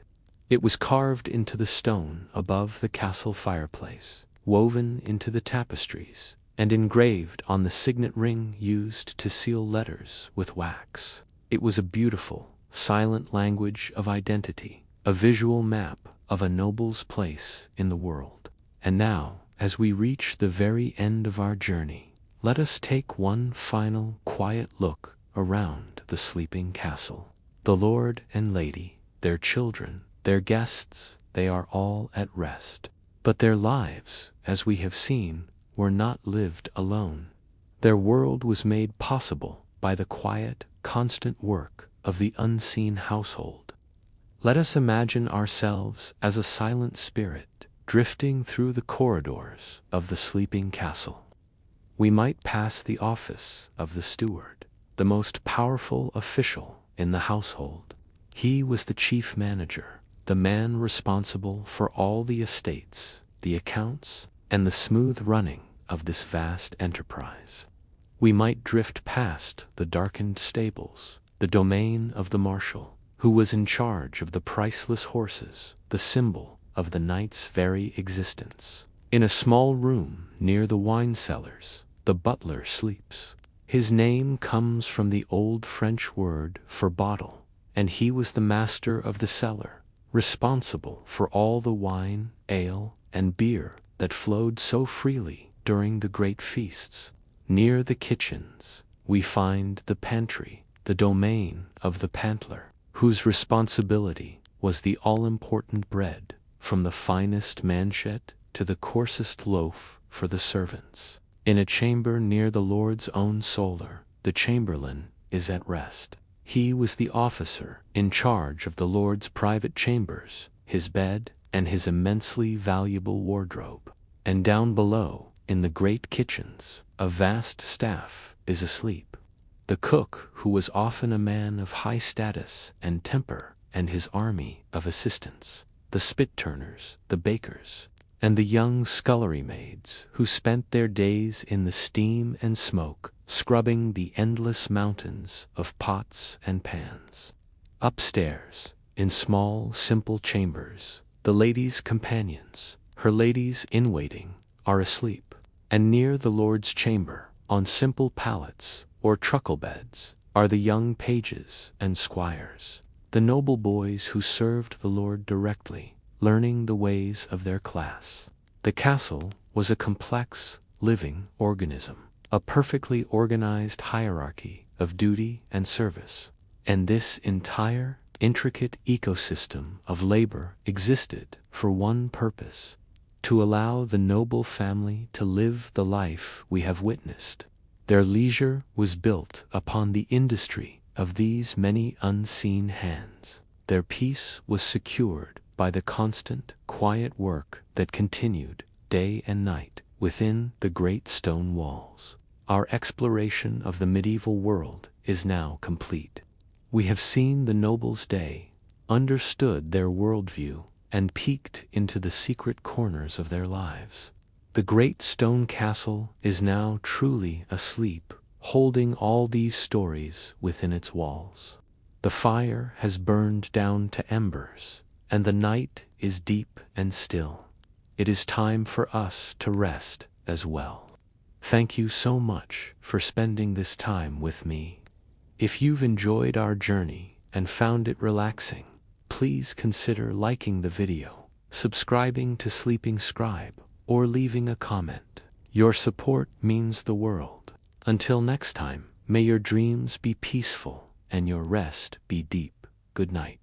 It was carved into the stone above the castle fireplace, woven into the tapestries, and engraved on the signet ring used to seal letters with wax. It was a beautiful, silent language of identity, a visual map of a noble's place in the world. And now, as we reach the very end of our journey, let us take one final, quiet look around the sleeping castle. The lord and lady, their children, their guests, they are all at rest. But their lives, as we have seen, were not lived alone. Their world was made possible by the quiet, constant work of the unseen household. Let us imagine ourselves as a silent spirit drifting through the corridors of the sleeping castle. We might pass the office of the steward, the most powerful official in the household. He was the chief manager, the man responsible for all the estates, the accounts, and the smooth running of this vast enterprise. We might drift past the darkened stables, the domain of the marshal, who was in charge of the priceless horses, the symbol of the knight's very existence. In a small room near the wine cellars, the butler sleeps. His name comes from the old French word for bottle, and he was the master of the cellar, responsible for all the wine, ale, and beer that flowed so freely during the great feasts. Near the kitchens, we find the pantry, the domain of the pantler, whose responsibility was the all-important bread, from the finest manchet to the coarsest loaf for the servants. In a chamber near the lord's own solar, the chamberlain is at rest. He was the officer in charge of the lord's private chambers, his bed, and his immensely valuable wardrobe. And down below, in the great kitchens, a vast staff, is asleep. The cook, who was often a man of high status and temper, and his army of assistants, the spit-turners, the bakers, and the young scullery maids, who spent their days in the steam and smoke, scrubbing the endless mountains of pots and pans. Upstairs, in small, simple chambers, the lady's companions, her ladies-in-waiting, are asleep, and near the Lord's chamber, on simple pallets or truckle beds, are the young pages and squires, the noble boys who served the Lord directly, learning the ways of their class. The castle was a complex, living organism, a perfectly organized hierarchy of duty and service, and this entire, intricate ecosystem of labor existed for one purpose: to allow the noble family to live the life we have witnessed. Their leisure was built upon the industry of these many unseen hands. Their peace was secured by the constant, quiet work that continued day and night within the great stone walls. Our exploration of the medieval world is now complete. We have seen the nobles' day, understood their worldview, and peeked into the secret corners of their lives. The great stone castle is now truly asleep, holding all these stories within its walls. The fire has burned down to embers, and the night is deep and still. It is time for us to rest as well. Thank you so much for spending this time with me. If you've enjoyed our journey and found it relaxing, please consider liking the video, subscribing to Sleeping Scribe, or leaving a comment. Your support means the world. Until next time, may your dreams be peaceful and your rest be deep. Good night.